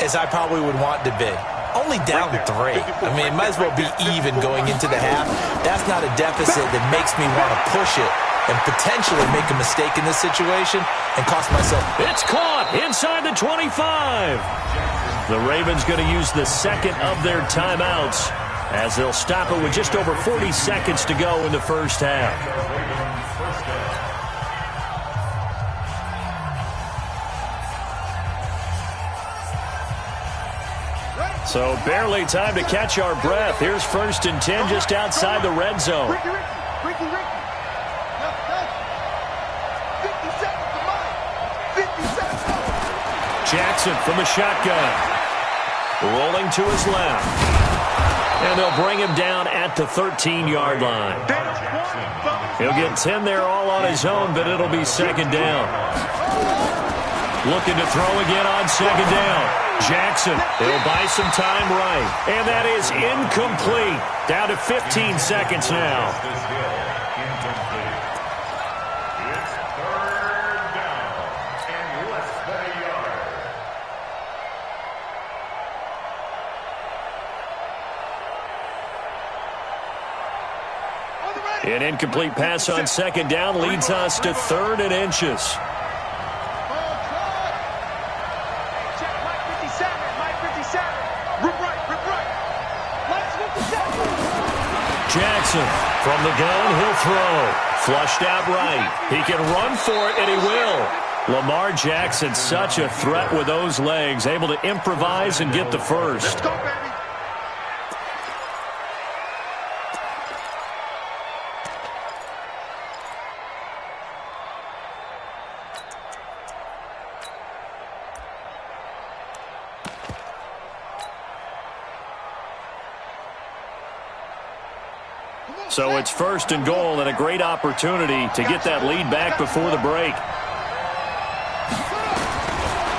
[SPEAKER 4] as I probably would want to be. Only down 3. I mean, it might as well be even going into the half. That's not a deficit that makes me want to push it and potentially make a mistake in this situation and cost myself.
[SPEAKER 3] It's caught inside the 25. The Ravens going to use the second of their timeouts as they'll stop it with just over 40 seconds to go in the first half. So barely time to catch our breath. Here's 1st and 10 just outside the red zone.
[SPEAKER 5] Ricky. 50 seconds to Mike. 50 seconds.
[SPEAKER 3] Jackson from the shotgun. Rolling to his left. And they'll bring him down at the 13-yard line. He'll get 10 there all on his own, but it'll be second down. Looking to throw again on second down. Jackson, he'll buy some time right. And that is incomplete. Down to 15 seconds now.
[SPEAKER 9] It's third down and less than a yard.
[SPEAKER 3] An incomplete pass on second down leads us to 3rd and inches. Jackson from the gun, he'll throw. Flushed out right. He can run for it, and he will. Lamar Jackson, such a threat with those legs, able to improvise and get the first.
[SPEAKER 5] Let's go, baby.
[SPEAKER 3] So it's 1st and goal and a great opportunity to get that lead back before the break.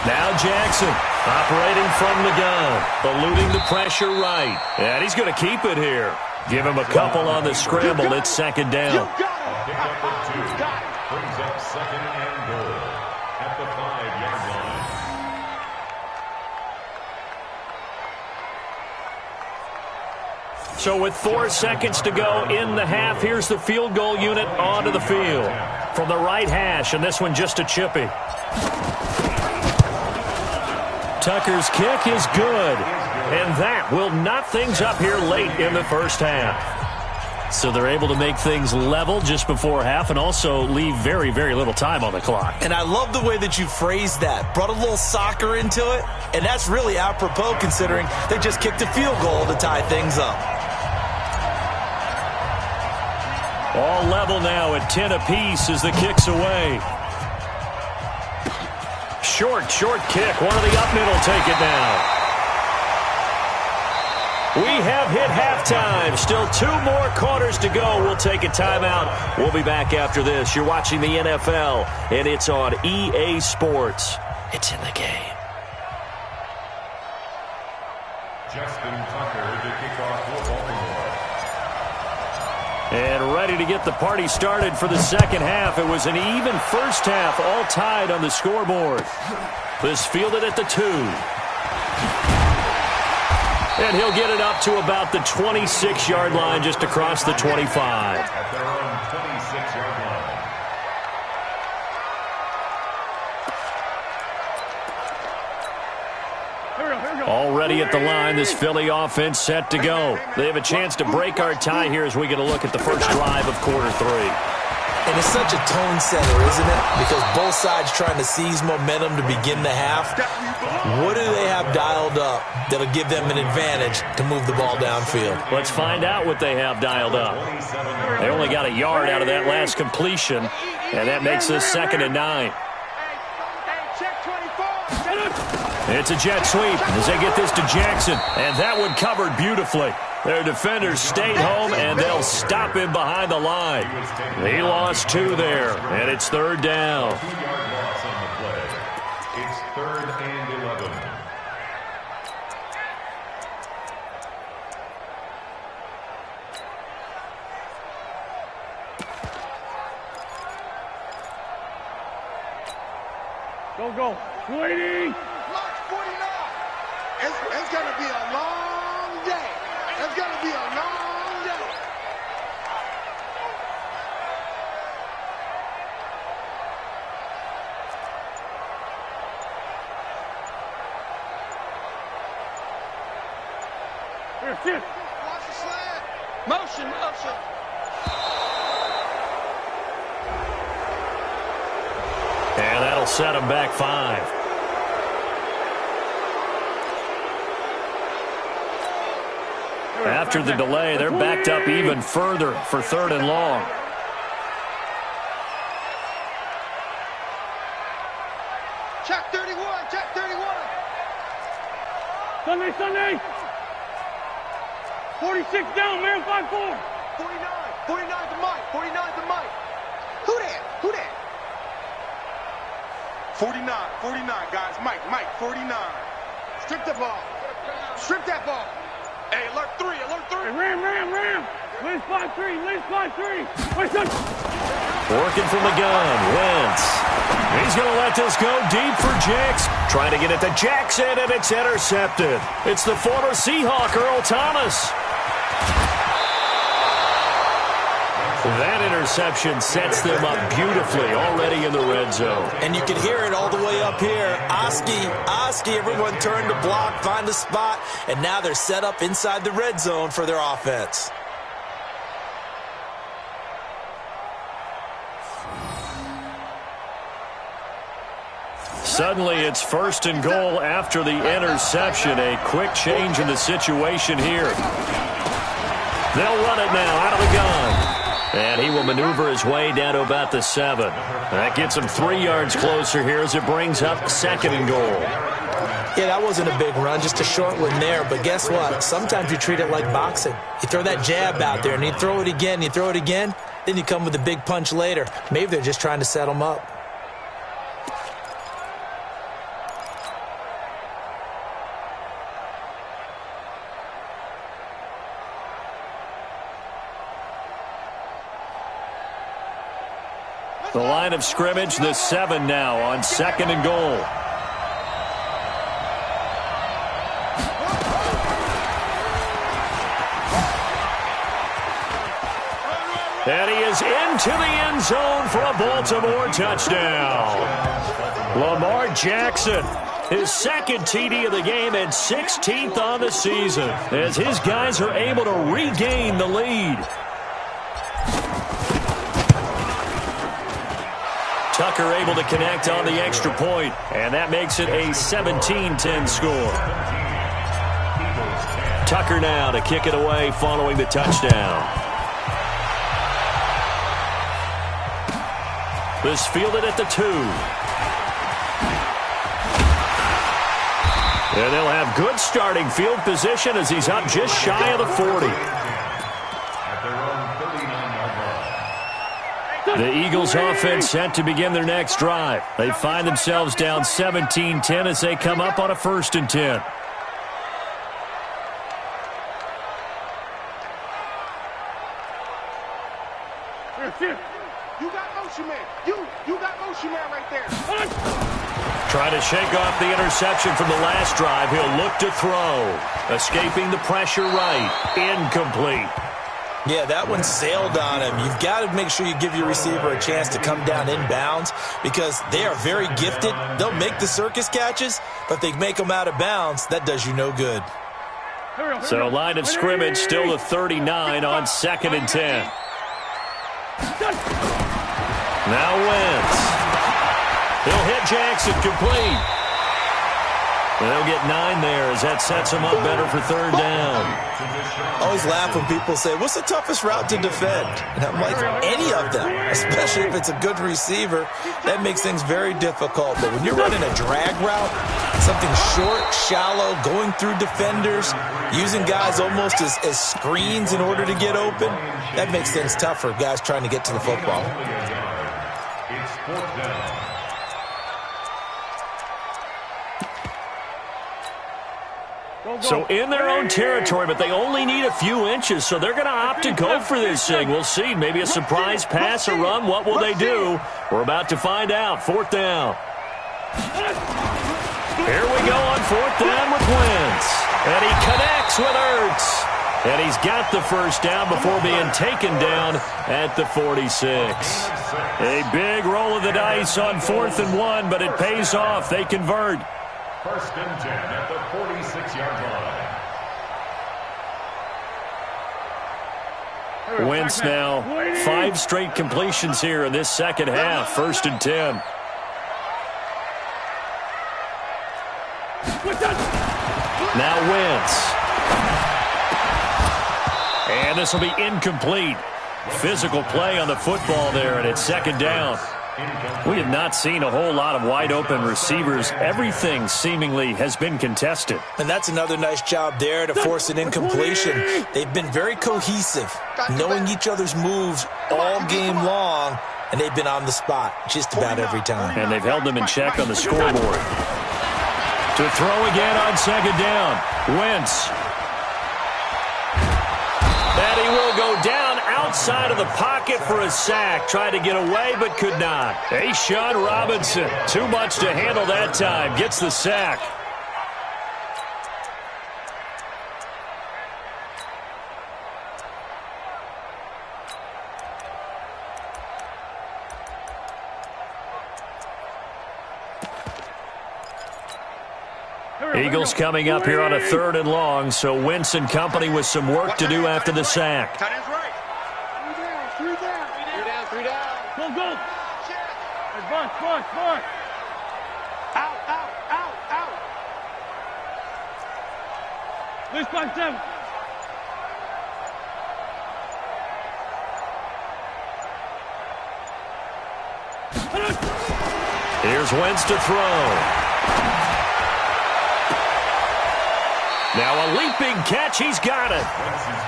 [SPEAKER 3] Now Jackson operating from the gun, eluding the pressure right. And he's going to keep it here. Give him a couple on the scramble. It's second down.
[SPEAKER 9] Brings up second and goal at the 5-yard line.
[SPEAKER 3] So with 4 seconds to go in the half, here's the field goal unit onto the field. From the right hash, and this one just a chippy. Tucker's kick is good. And that will knot things up here late in the first half. So they're able to make things level just before half and also leave very, very little time on the clock.
[SPEAKER 4] And I love the way that you phrased that. Brought a little soccer into it. And that's really apropos considering they just kicked a field goal to tie things up.
[SPEAKER 3] All level now at 10 apiece as the kick's away. Short kick. One of the up middle take it now. We have hit halftime. Still 2 more quarters to go. We'll take a timeout. We'll be back after this. You're watching the NFL, and it's on EA Sports. It's in the game.
[SPEAKER 9] Justin Tucker to kick off for Baltimore.
[SPEAKER 3] And ready to get the party started for the second half. It was an even first half, all tied on the scoreboard. This fielded at the 2. And he'll get it up to about the 26-yard line, just across the 25.
[SPEAKER 9] At their own 26-yard line.
[SPEAKER 3] Already at the line, this Philly offense set to go. They have a chance to break our tie here as we get a look at the first drive of quarter 3.
[SPEAKER 4] And it's such a tone setter, isn't it? Because both sides trying to seize momentum to begin the half. What do they have dialed up that'll give them an advantage to move the ball downfield?
[SPEAKER 3] Let's find out what they have dialed up. They only got a yard out of that last completion, and that makes this 2nd and 9. It's a jet sweep as they get this to Jackson, and that one covered beautifully. Their defenders stayed home, and they'll stop him behind the line. He lost 2 there, and it's 3rd down.
[SPEAKER 9] 2-yard loss on the play. It's 3rd and 11.
[SPEAKER 5] Go. Waiting.
[SPEAKER 2] March 49. It's going to be a long day. It's going to be a long day.
[SPEAKER 5] Here.
[SPEAKER 2] Watch the slant.
[SPEAKER 5] Motion.
[SPEAKER 3] And that'll set him back 5. After the delay, they're backed up even further for 3rd and long.
[SPEAKER 2] Check 31.
[SPEAKER 5] Sunday. 46 down, man, 5-4.
[SPEAKER 2] 49 to Mike. 49 to Mike. Who that? 49, guys. Mike, 49. Strip the ball. Strip that ball. Hey, alert 3.
[SPEAKER 5] Hey, Ram. Liz 5-3.
[SPEAKER 3] Working from the gun, Wentz. He's going to let this go deep for Jacks. Trying to get it to Jackson, and it's intercepted. It's the former Seahawk, Earl Thomas. That interception sets them up beautifully already in the red zone.
[SPEAKER 4] And you can hear it all the way up here. Oski, everyone turned to block, find a spot, and now they're set up inside the red zone for their offense.
[SPEAKER 3] Suddenly, it's 1st and goal after the interception. A quick change in the situation here. They'll run it now out of the gun. And he will maneuver his way down to about the 7. That gets him 3 yards closer here as it brings up 2nd and goal.
[SPEAKER 4] Yeah, that wasn't a big run, just a short one there. But guess what? Sometimes you treat it like boxing. You throw that jab out there, and you throw it again, then you come with a big punch later. Maybe they're just trying to set him up.
[SPEAKER 3] The line of scrimmage, the 7 now on 2nd and goal. And he is into the end zone for a Baltimore touchdown. Lamar Jackson, his 2nd TD of the game and 16th on the season, as his guys are able to regain the lead. Tucker able to connect on the extra point, and that makes it a 17-10 score. Tucker now to kick it away following the touchdown. This fielded at the 2. And they'll have good starting field position as he's up just shy of the 40. The Eagles offense set to begin their next drive. They find themselves down 17-10 as they come up on a 1st and 10.
[SPEAKER 2] You got motion man. You got motion man right there.
[SPEAKER 3] Trying to shake off the interception from the last drive. He'll look to throw. Escaping the pressure right. Incomplete.
[SPEAKER 4] Yeah, that one sailed on him. You've got to make sure you give your receiver a chance to come down inbounds because they are very gifted. They'll make the circus catches, but if they make them out of bounds, that does you no good.
[SPEAKER 3] So line of scrimmage still the 39 on 2nd and 10. Now Wentz. He'll hit Jackson complete. And they'll get 9 there as that sets him up better for 3rd down.
[SPEAKER 4] I always laugh when people say, what's the toughest route to defend? And I'm like, any of them, especially if it's a good receiver. That makes things very difficult. But when you're running a drag route, something short, shallow, going through defenders, using guys almost as screens in order to get open, that makes things tough for guys trying to get to the football.
[SPEAKER 9] It's 4th down.
[SPEAKER 3] So in their own territory, but they only need a few inches, so they're going to opt to go for this thing. We'll see. Maybe a surprise pass or run. What will they do? We're about to find out. 4th down. Here we go on 4th down with Wentz. And he connects with Ertz. And he's got the 1st down before being taken down at the 46. A big roll of the dice on 4th and 1, but it pays off. They convert.
[SPEAKER 9] 1st and 10 at the 46-yard line.
[SPEAKER 3] Wentz now 5 straight completions here in this 2nd half. 1st and 10. Now Wentz. And this will be incomplete. Physical play on the football there, and it's 2nd down. We have not seen a whole lot of wide-open receivers. Everything seemingly has been contested.
[SPEAKER 4] And that's another nice job there to force an incompletion. They've been very cohesive, knowing each other's moves all game long, and they've been on the spot just about every time.
[SPEAKER 3] And they've held them in check on the scoreboard. To throw again on second down. Wentz. And he will go down outside of the pocket for a sack. Tried to get away, but could not. Sean Robinson, too much to handle that time. Gets the sack. Eagles coming up here on a 3rd and long, so Wentz and company with some work to do after the sack.
[SPEAKER 5] Tight end's right. Three down. Go. Bunch. Out. Loose by 7.
[SPEAKER 3] Here's Wentz to throw. Now a leaping catch, he's got it.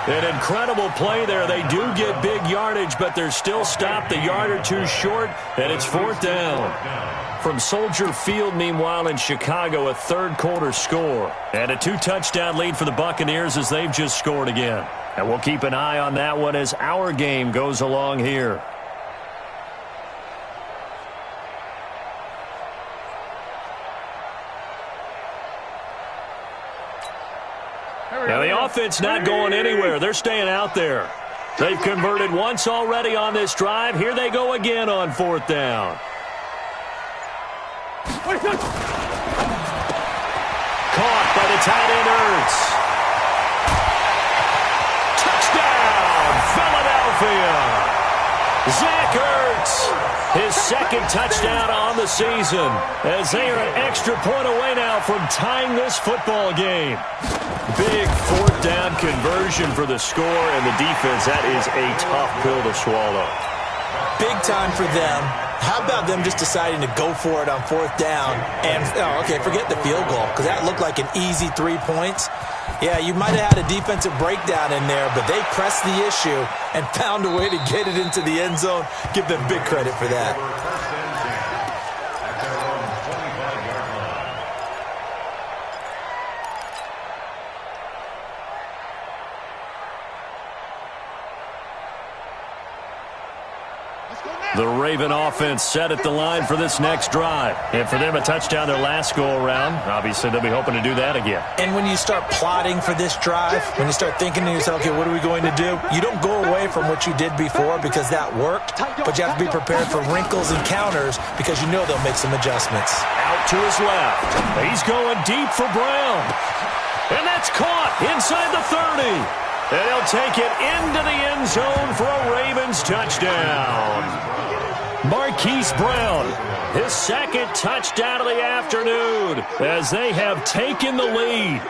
[SPEAKER 3] An incredible play there. They do get big yardage, but they're still stopped a yard or two short, and it's 4th down. From Soldier Field, meanwhile, in Chicago, a 3rd quarter score. And a 2-touchdown lead for the Buccaneers as they've just scored again. And we'll keep an eye on that one as our game goes along here. Now, the offense not going anywhere. They're staying out there. They've converted once already on this drive. Here they go again on 4th down. Caught by the tight end, Ertz. Touchdown, Philadelphia. Zach Ertz, his 2nd touchdown on the season, as they are an extra point away now from tying this football game. Big 4th down conversion for the score, and the defense, that is a tough pill to swallow.
[SPEAKER 4] Big time for them. How about them just deciding to go for it on 4th down? And, forget the field goal, because that looked like an easy 3 points. Yeah, you might have had a defensive breakdown in there, but they pressed the issue and found a way to get it into the end zone. Give them big credit for that.
[SPEAKER 3] The Raven offense set at the line for this next drive. And for them, a touchdown their last go-around. Obviously, they'll be hoping to do that again.
[SPEAKER 4] And when you start plotting for this drive, when you start thinking to yourself, okay, what are we going to do? You don't go away from what you did before because that worked, but you have to be prepared for wrinkles and counters because you know they'll make some adjustments.
[SPEAKER 3] Out to his left. He's going deep for Brown. And that's caught inside the 30. And he'll take it into the end zone for a Ravens touchdown. Marquise Brown, his 2nd touchdown of the afternoon as they have taken the lead.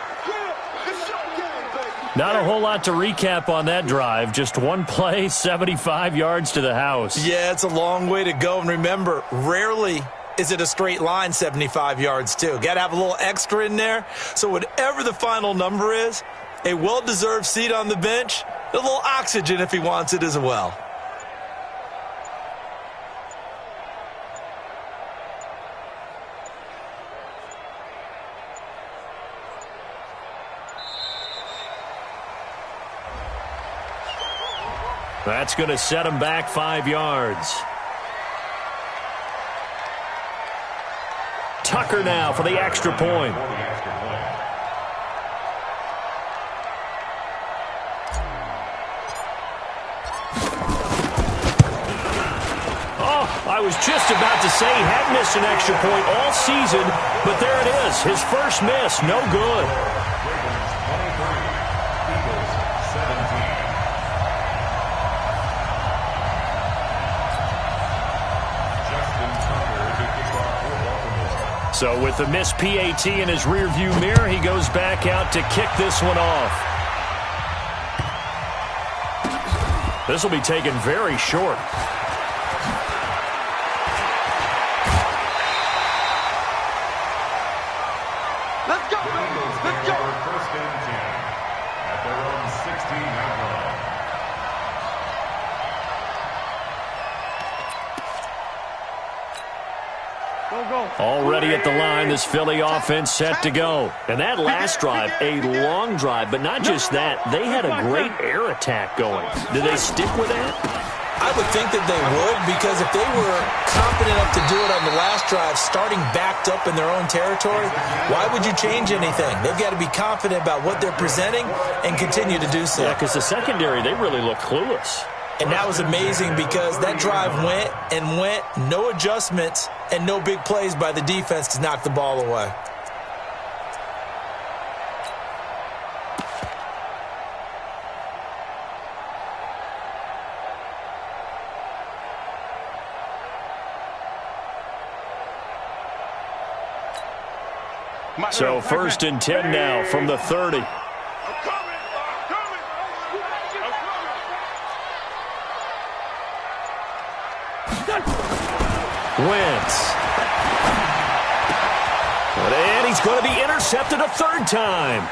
[SPEAKER 3] Not a whole lot to recap on that drive. Just one play, 75 yards to the house.
[SPEAKER 4] Yeah, it's a long way to go. And remember, rarely is it a straight line 75 yards, too. Got to have a little extra in there. So whatever the final number is, a well-deserved seat on the bench, a little oxygen if he wants it as well.
[SPEAKER 3] That's going to set him back 5 yards. Tucker now for the extra point. I was just about to say he had missed an extra point all season, but there it is. His first miss, no good. So with the missed PAT in his rearview mirror, he goes back out to kick this one off. This will be taken very short. Already at the line, this Philly offense set to go. And that last drive, a long drive, but not just that. They had a great air attack going. Do they stick with that?
[SPEAKER 4] I would think that they would, because if they were confident enough to do it on the last drive, starting backed up in their own territory, why would you change anything? They've got to be confident about what they're presenting and continue to do so.
[SPEAKER 3] Yeah, because the secondary, they really look clueless.
[SPEAKER 4] And that was amazing because that drive went and went, no adjustments and no big plays by the defense to knock the ball away.
[SPEAKER 3] So 1st and 10 now from the 30. Wentz. And he's going to be intercepted a third time.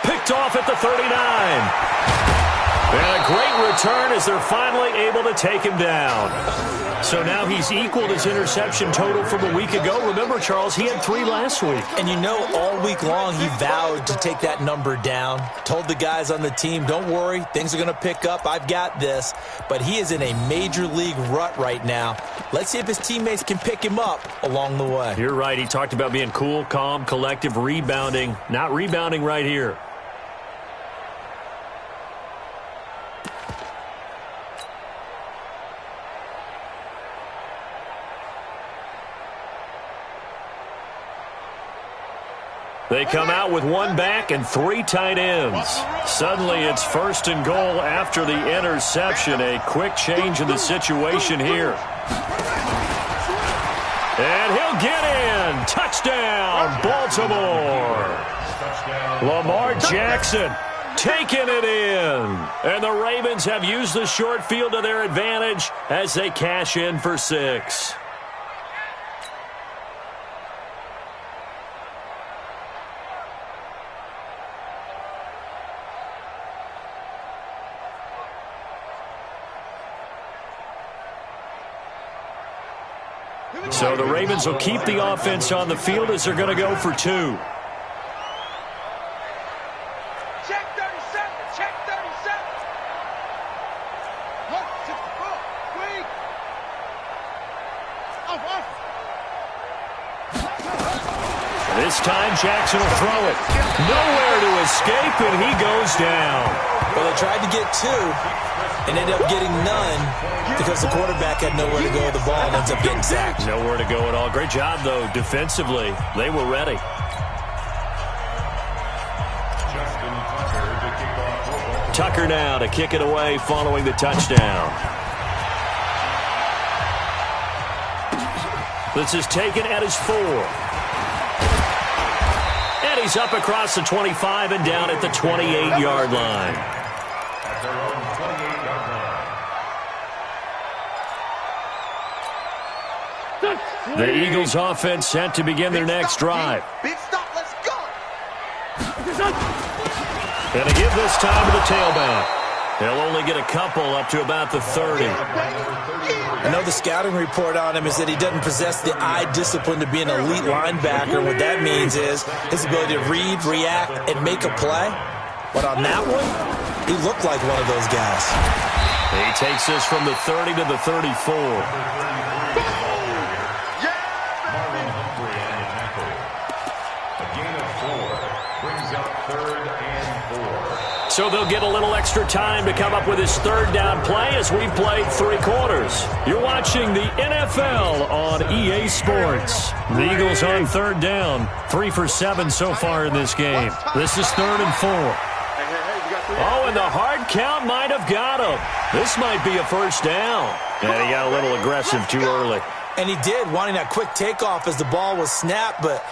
[SPEAKER 3] Picked off at the 39. And a great return as they're finally able to take him down. So now he's equaled his interception total from a week ago. Remember, Charles, he had 3 last week.
[SPEAKER 4] And you know, all week long he vowed to take that number down. Told the guys on the team, don't worry, things are going to pick up. I've got this. But he is in a major league rut right now. Let's see if his teammates can pick him up along the way.
[SPEAKER 3] You're right. He talked about being cool, calm, collective, rebounding. Not rebounding right here. They come out with 1 back and 3 tight ends. Suddenly it's 1st and goal after the interception. A quick change in the situation here. And he'll get in. Touchdown, Baltimore. Lamar Jackson taking it in. And the Ravens have used the short field to their advantage as they cash in for 6. So the Ravens will keep the offense on the field as they're going to go for 2.
[SPEAKER 5] Check 37. Check 37. Look, wait.
[SPEAKER 3] This time Jackson will throw it. Nowhere to escape, and he goes down.
[SPEAKER 4] Well, they tried to get 2 and ended up getting none because the quarterback had nowhere to go with the ball and ends up getting sacked.
[SPEAKER 3] Nowhere to go at all. Great job, though, defensively. They were ready. Tucker now to kick it away following the touchdown. This is taken at his 4. And he's up across the 25 and down at the 28-yard line.
[SPEAKER 9] At their own 28-yard line.
[SPEAKER 3] The Eagles offense set to begin their next drive.
[SPEAKER 5] Big stop, let's go.
[SPEAKER 3] And to give this time to the tailback. They'll only get a couple up to about the 30.
[SPEAKER 4] I know the scouting report on him is that he doesn't possess the eye discipline to be an elite linebacker. What that means is his ability to read, react, and make a play. But on that one, he looked like one of those guys.
[SPEAKER 3] He takes this from the 30 to the 34. So they'll get a little extra time to come up with his third down play as we've played 3 quarters. You're watching the NFL on EA Sports. The Eagles on third down, 3 for 7 so far in this game. This is 3rd and 4. Oh, and the hard count might have got him. This might be a first down. And he got a little aggressive too early.
[SPEAKER 4] And he did, wanting that quick takeoff as the ball was snapped, but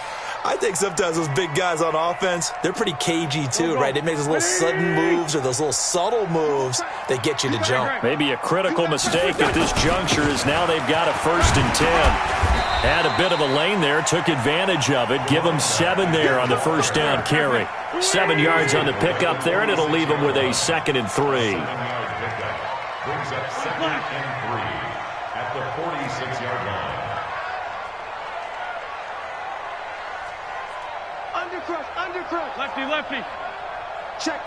[SPEAKER 4] I think sometimes those big guys on offense, they're pretty cagey too, right? They make those little sudden moves or those little subtle moves that get you to jump.
[SPEAKER 3] Maybe a critical mistake at this juncture is now they've got a 1st and 10. Had a bit of a lane there, took advantage of it. Give them 7 there on the first down carry. 7 yards on the pickup there, and it'll leave them with a 2nd and 3.
[SPEAKER 9] Brings up 2nd and 3 at the 46-yard line.
[SPEAKER 5] Undercrush. Lefty, lefty. Check.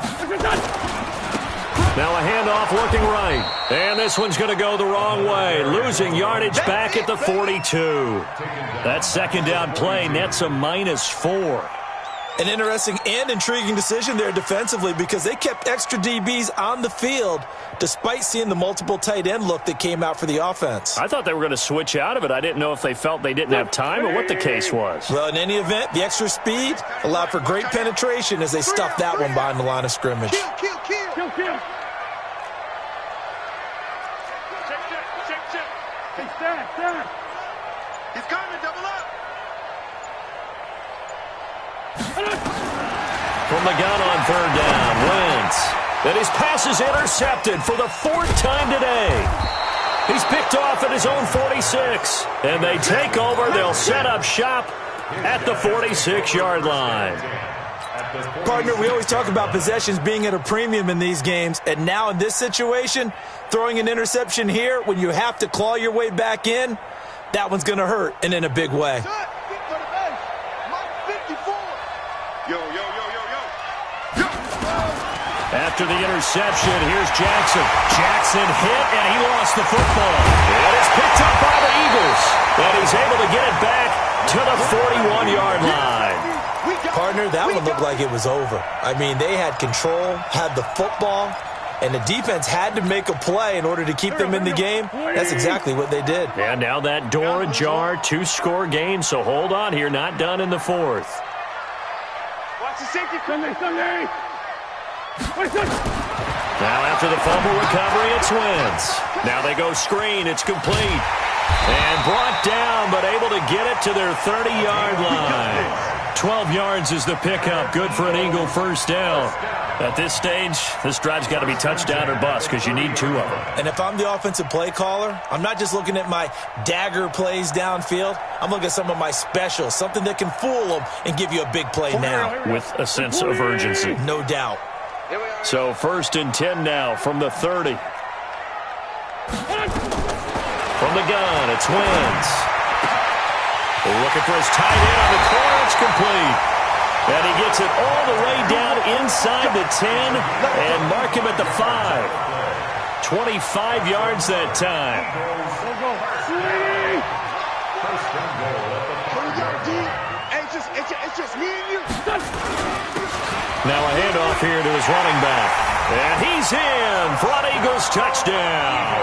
[SPEAKER 3] Now a handoff looking right. And this one's going to go the wrong way. Losing yardage back at the 42. That second down play nets a -4.
[SPEAKER 4] An interesting and intriguing decision there defensively because they kept extra DBs on the field despite seeing the multiple tight end look that came out for the offense.
[SPEAKER 3] I thought they were going to switch out of it. I didn't know if they felt they didn't have time or what the case was.
[SPEAKER 4] Well, in any event, the extra speed allowed for great penetration as they stuffed that one behind the line of scrimmage.
[SPEAKER 5] Kill. Check. Hey, stand. He's coming, double up.
[SPEAKER 3] From the gun on third down, Wentz. And his pass is intercepted for the 4th time today. He's picked off at his own 46. And they take over. They'll set up shop at the 46-yard line.
[SPEAKER 4] Partner, we always talk about possessions being at a premium in these games. And now in this situation, throwing an interception here when you have to claw your way back in, that one's going to hurt, and in a big way.
[SPEAKER 2] Yo.
[SPEAKER 3] After the interception, here's Jackson. Jackson hit, and he lost the football. It is picked up by the Eagles, and he's able to get it back to the 41-yard line.
[SPEAKER 4] Partner, that one looked like it was over. I mean, they had control, had the football, and the defense had to make a play in order to keep them in the game. That's exactly what they did.
[SPEAKER 3] And now that door ajar, 2-score game, so hold on here, not done in the 4th.
[SPEAKER 5] Watch the safety. Sunday.
[SPEAKER 3] Now after the fumble recovery, it's Wentz. Now they go screen, it's complete. And brought down, but able to get it to their 30-yard line. 12 yards is the pickup, good for an Eagle first down. At this stage, this drive's got to be touchdown or bust because you need 2 of them.
[SPEAKER 4] And if I'm the offensive play caller, I'm not just looking at my dagger plays downfield. I'm looking at some of my specials, something that can fool them and give you a big play now.
[SPEAKER 3] With a sense of urgency.
[SPEAKER 4] No doubt.
[SPEAKER 3] So 1st and 10 now from the 30. From the gun, it's Wentz. Looking for his tight end on the corner, it's complete. And he gets it all the way down inside the 10 and mark him at the 5. 25 yards that time.
[SPEAKER 5] It's just me and you.
[SPEAKER 3] Now a handoff here to his running back. And he's in for an Eagles touchdown.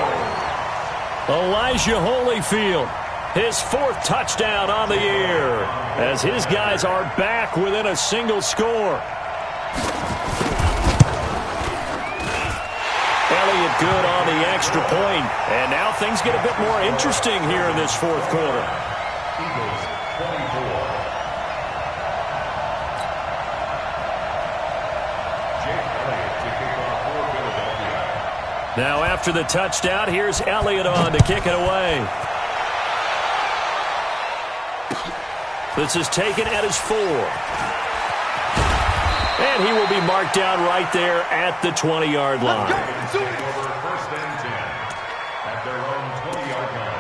[SPEAKER 3] Elijah Holyfield, his 4th touchdown on the year, as his guys are back within a single score. Elliott good on the extra point. And now things get a bit more interesting here in this 4th quarter.
[SPEAKER 9] Eagles 24.
[SPEAKER 3] Now after the touchdown, here's Elliott on to kick it away. This is taken at his 4. And he will be marked down right there at the 20-yard line.
[SPEAKER 9] Take over 1st and 10 at their own 20-yard line.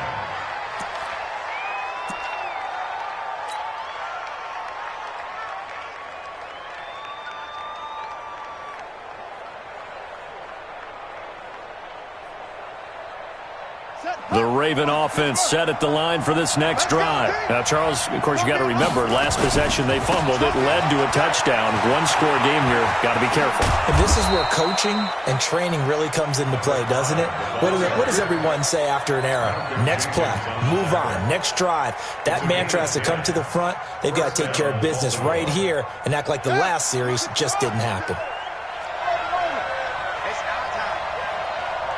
[SPEAKER 3] The Raven offense set at the line for this next drive. Now, Charles, of course, you got to remember, last possession they fumbled. It led to a touchdown. 1-score game here. Got to be careful.
[SPEAKER 4] And this is where coaching and training really comes into play, doesn't it? What does everyone say after an error? Next play, move on, next drive. That mantra has to come to the front. They've got to take care of business right here and act like the last series just didn't happen.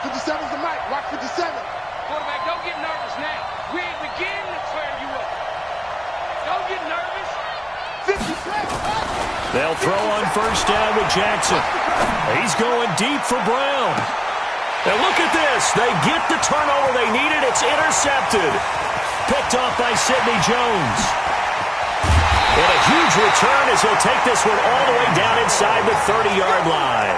[SPEAKER 5] 57's the mic. Watch 57. Quarterback, don't get nervous now. We ain't beginning to clear you up. Don't get nervous. 50.
[SPEAKER 3] They'll throw on first down with Jackson. He's going deep for Brown. And look at this. They get the turnover they needed. It's intercepted. Picked off by Sidney Jones. And a huge return as he'll take this one all the way down inside the 30-yard line.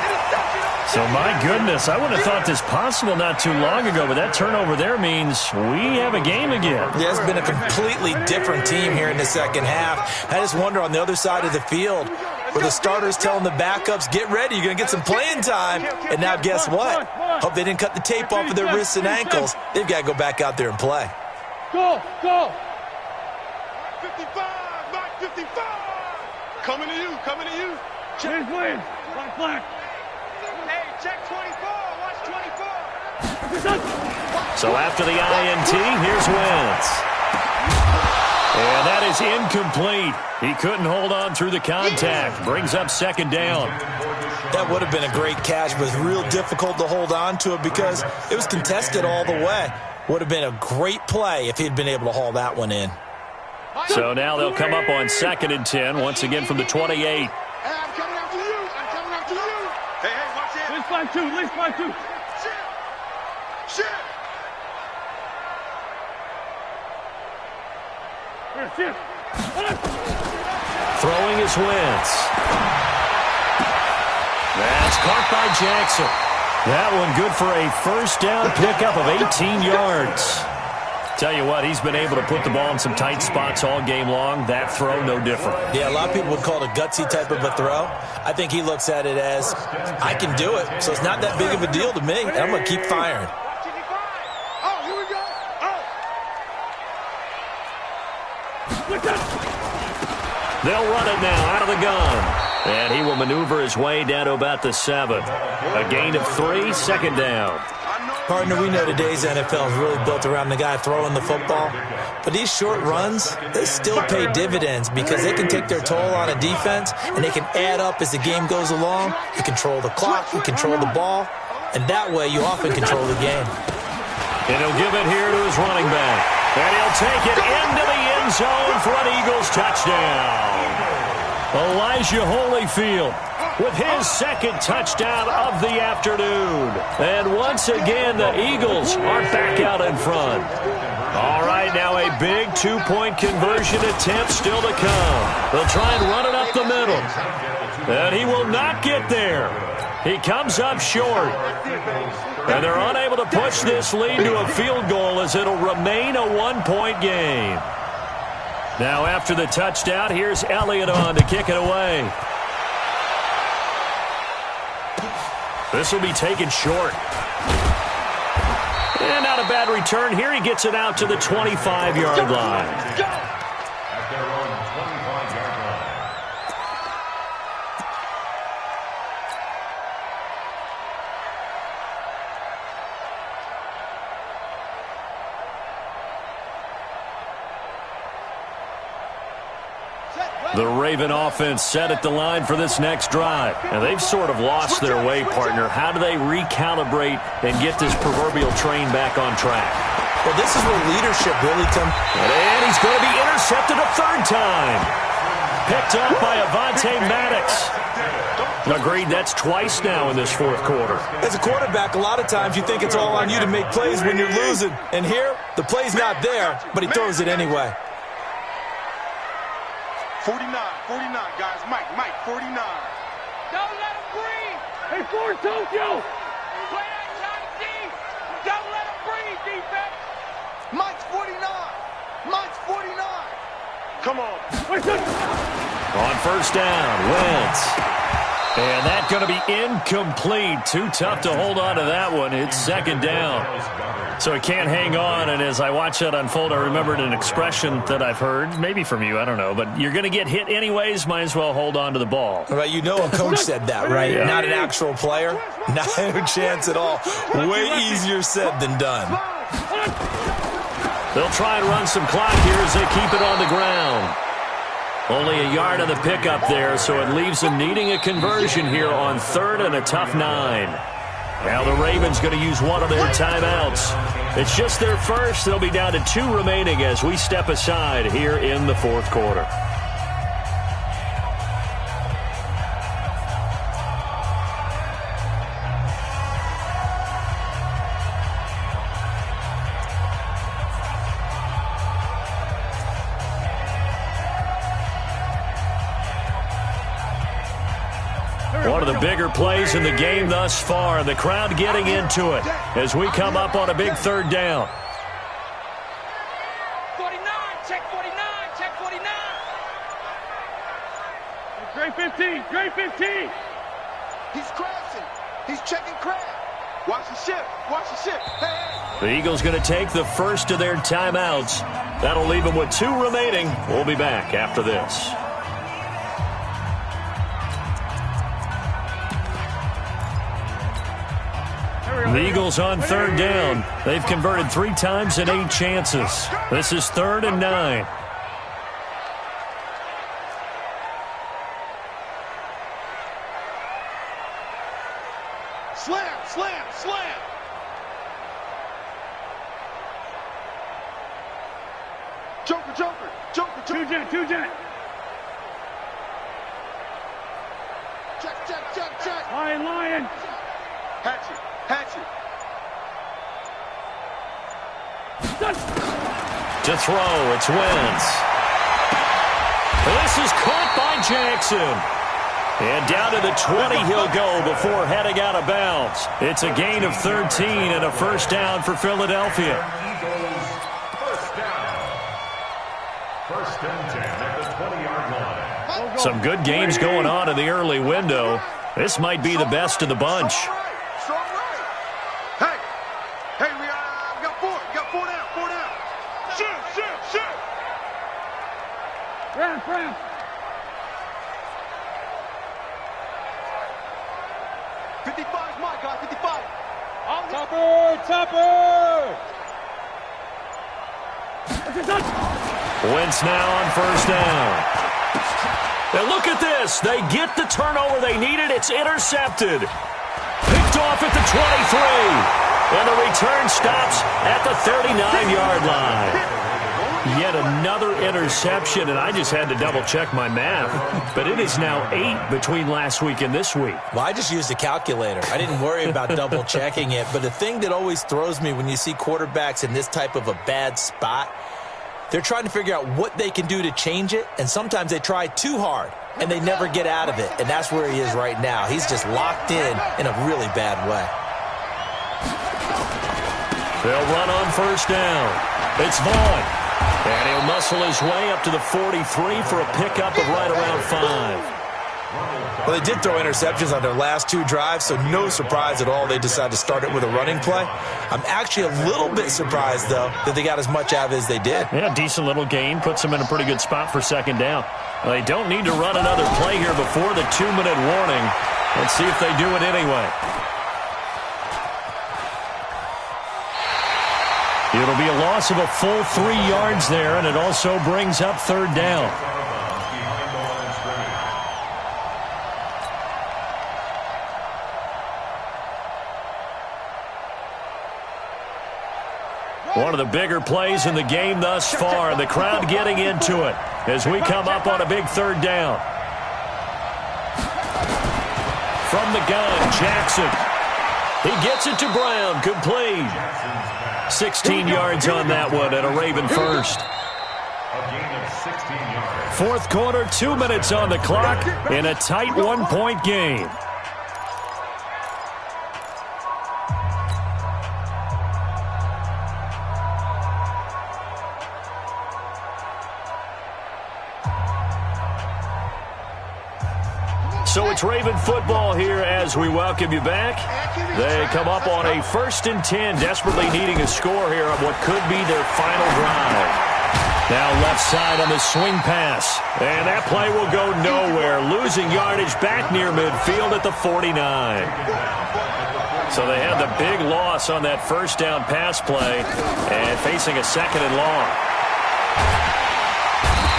[SPEAKER 3] So, my goodness, I would have thought this possible not too long ago, but that turnover there means we have a game again.
[SPEAKER 4] Yeah, it's been a completely different team here in the second half. I just wonder on the other side of the field where the starters telling the backups, get ready, you're going to get some playing time. And now guess what? Hope they didn't cut the tape off of their wrists and ankles. They've got to go back out there and play.
[SPEAKER 5] Go, go.
[SPEAKER 2] 55, Mike 55. Coming to you, coming to you.
[SPEAKER 5] Check win. Black.
[SPEAKER 2] Hey, check 24, watch 24.
[SPEAKER 3] So after the INT, here's Wentz. And that is incomplete. He couldn't hold on through the contact. Brings up second down.
[SPEAKER 4] That would have been a great catch, but it's real difficult to hold on to it because it was contested all the way. Would have been a great play if he'd been able to haul that one in.
[SPEAKER 3] So now they'll come up on 2nd and 10, once again from the 28.
[SPEAKER 2] Hey, I'm coming after you. I'm coming after you. Hey, watch it.
[SPEAKER 5] At least 5-2.
[SPEAKER 2] Shit.
[SPEAKER 5] Shit.
[SPEAKER 3] Throwing is Wentz. That's caught by Jackson. That one good for a first down pickup of 18 yards. Tell you what, he's been able to put the ball in some tight spots all game long. That throw, no different.
[SPEAKER 4] Yeah, a lot of people would call it a gutsy type of a throw. I think he looks at it as, I can do it, so it's not that big of a deal to me, and I'm going to keep firing.
[SPEAKER 2] Oh, here we go.
[SPEAKER 3] They'll run it now out of the gun. And he will maneuver his way down to about the 7. A gain of 3, second down.
[SPEAKER 4] Partner, we know today's NFL is really built around the guy throwing the football. But these short runs, they still pay dividends because they can take their toll on a defense and they can add up as the game goes along. You control the clock, you control the ball, and that way you often control the game.
[SPEAKER 3] And he'll give it here to his running back. And he'll take it into the end zone for an Eagles touchdown. Elijah Holyfield with his second touchdown of the afternoon. And once again, the Eagles are back out in front. All right, now a big two-point conversion attempt still to come. They'll try and run it up the middle. And he will not get there. He comes up short. And they're unable to push this lead to a field goal as it'll remain a one-point game. Now after the touchdown, here's Elliott on to kick it away. This will be taken short. And not a bad return here. He gets it out to the 25-yard line. The Raven offense set at the line for this next drive. And they've sort of lost their way, partner. How do they recalibrate and get this proverbial train back on track?
[SPEAKER 4] Well, this is where leadership really comes.
[SPEAKER 3] And he's going to be intercepted a third time. Picked up by Avonte Maddox. Agreed, that's twice now in this fourth quarter.
[SPEAKER 4] As a quarterback, a lot of times you think it's all on you to make plays when you're losing. And here, the play's not there, but he throws it anyway.
[SPEAKER 2] 49, guys. Mike, 49.
[SPEAKER 5] Don't let him breathe. Hey, force Tokyo. Play that Johnny D. Don't let him breathe, defense.
[SPEAKER 2] Mike's 49. Mike's 49. Come on.
[SPEAKER 3] On first down, Wentz. And that's going to be incomplete. Too tough to hold on to that one. It's second down. So he can't hang on, and as I watch that unfold, I remembered an expression that I've heard, maybe from you, I don't know, but you're going to get hit anyways, might as well hold on to the ball.
[SPEAKER 4] Right, you know a coach said that, right?
[SPEAKER 3] Yeah.
[SPEAKER 4] Not an actual player. Not a chance at all. Way easier said than done.
[SPEAKER 3] They'll try and run some clock here as they keep it on the ground. Only a yard on the pickup there, so it leaves them needing a conversion here on third and a tough 9. Now the Ravens going to use one of their timeouts. It's just their first. They'll be down to 2 remaining as we step aside here in the fourth quarter. One One of the bigger plays in the game thus far. The crowd getting into it as we come up on a big third down.
[SPEAKER 5] 49, check 49, check 49. Great 15, great 15.
[SPEAKER 2] He's crashing. He's checking crash. Watch the ship. Watch the ship. Hey.
[SPEAKER 3] The Eagles going to take the first of their timeouts. That'll leave them with 2 remaining. We'll be back after this. The Eagles on third down. They've converted 3 times in 8 chances. This is 3rd and 9.
[SPEAKER 2] Slam, slam, slam. Joker, joker, joker, joker.
[SPEAKER 5] Two jet.
[SPEAKER 2] Check.
[SPEAKER 5] Lion.
[SPEAKER 2] Hatchet.
[SPEAKER 3] To throw, it's Wentz. This is caught by Jackson. And down to the 20 he'll go before heading out of bounds. It's a gain of 13 and a first down for Philadelphia.
[SPEAKER 9] First down. 1st and 10 at the 20-yard line.
[SPEAKER 3] Some good games going on in the early window. This might be the best of the bunch.
[SPEAKER 2] Strong right. Hey, we got 4. We got 4 down. 4 down. Shoot.
[SPEAKER 5] Ramp.
[SPEAKER 2] 55 is my guy. 55.
[SPEAKER 5] Topper.
[SPEAKER 3] Wentz now on first down. And look at this. They get the turnover they needed. It's intercepted. Picked off at the 23. And the return stops at the 39-yard line. Yet another interception, and I just had to double-check my math. But it is now 8 between last week and this week.
[SPEAKER 4] Well, I just used a calculator. I didn't worry about double-checking it. But the thing that always throws me when you see quarterbacks in this type of a bad spot, they're trying to figure out what they can do to change it, and sometimes they try too hard, and they never get out of it. And that's where he is right now. He's just locked in a really bad way.
[SPEAKER 3] They'll run on first down. It's Vaughn. And he'll muscle his way up to the 43 for a pickup of right around 5.
[SPEAKER 4] Well, they did throw interceptions on their last 2 drives, so no surprise at all they decided to start it with a running play. I'm actually a little bit surprised, though, that they got as much out of it as they did.
[SPEAKER 3] Yeah, decent little gain. Puts them in a pretty good spot for second down. Well, they don't need to run another play here before the 2-minute warning. Let's see if they do it anyway. It'll be a loss of a full 3 yards there, and it also brings up third down. One of the bigger plays in the game thus far, and the crowd getting into it as we come up on a big third down. From the gun, Jackson. He gets it to Brown, complete. 16 yards on that one, and a Raven first.
[SPEAKER 9] A gain of 16 yards.
[SPEAKER 3] Fourth quarter, 2 minutes on the clock in a tight 1-point game. So it's Raven football here as we welcome you back. They come up on a 1st and 10, desperately needing a score here on what could be their final drive. Now left side on the swing pass. And that play will go nowhere. Losing yardage back near midfield at the 49. So they had the big loss on that first down pass play and facing a 2nd and long.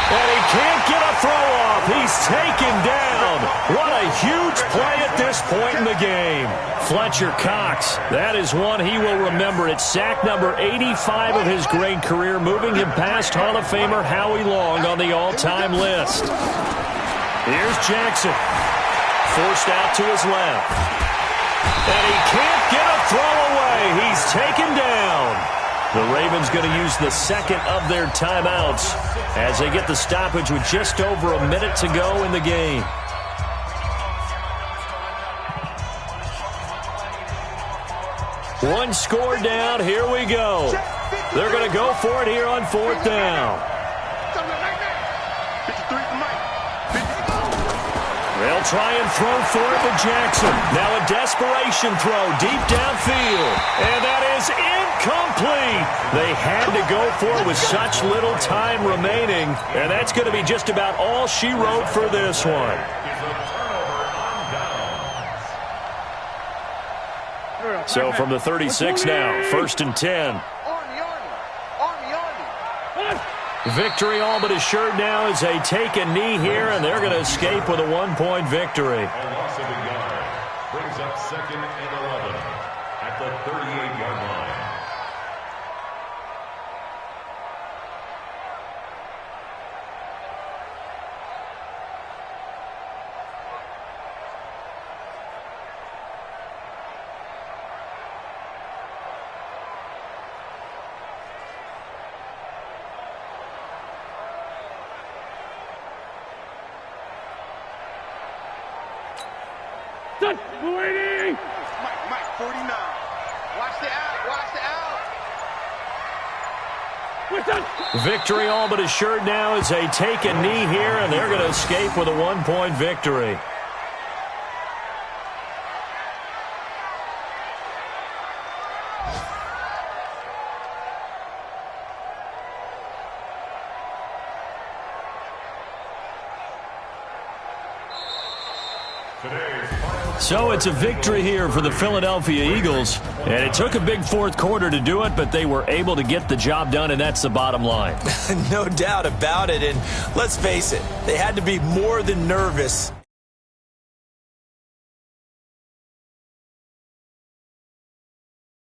[SPEAKER 3] And he can't get a throw off. He's taken down. What a huge play at this point in the game. Fletcher Cox, that is one he will remember. It's sack number 85 of his great career, moving him past Hall of Famer Howie Long on the all-time list. Here's Jackson. Forced out to his left. And he can't get a throw away. He's taken down. The Ravens going to use the 2nd of their timeouts as they get the stoppage with just over a minute to go in the game. One score down. Here we go. They're going to go for it here on 4th down. They'll try and throw for it to Jackson. Now a desperation throw deep downfield. And that is incomplete. They had to go for it with such little time remaining. And that's going to be just about all she wrote for this one. So from the 36 now, 1st and 10. Victory all but assured now as they take a knee here, and they're going to escape with a 1-point victory.
[SPEAKER 9] A loss of a yard brings up 2nd and 11 at the 38-yard line.
[SPEAKER 2] Mike, 49. Watch the out, watch the out.
[SPEAKER 3] Victory all but assured now as they take a knee here, and they're going to escape with a 1-point victory. So it's a victory here for the Philadelphia Eagles, and it took a big 4th quarter to do it, but they were able to get the job done, and that's the bottom line.
[SPEAKER 4] No doubt about it, and let's face it, they had to be more than nervous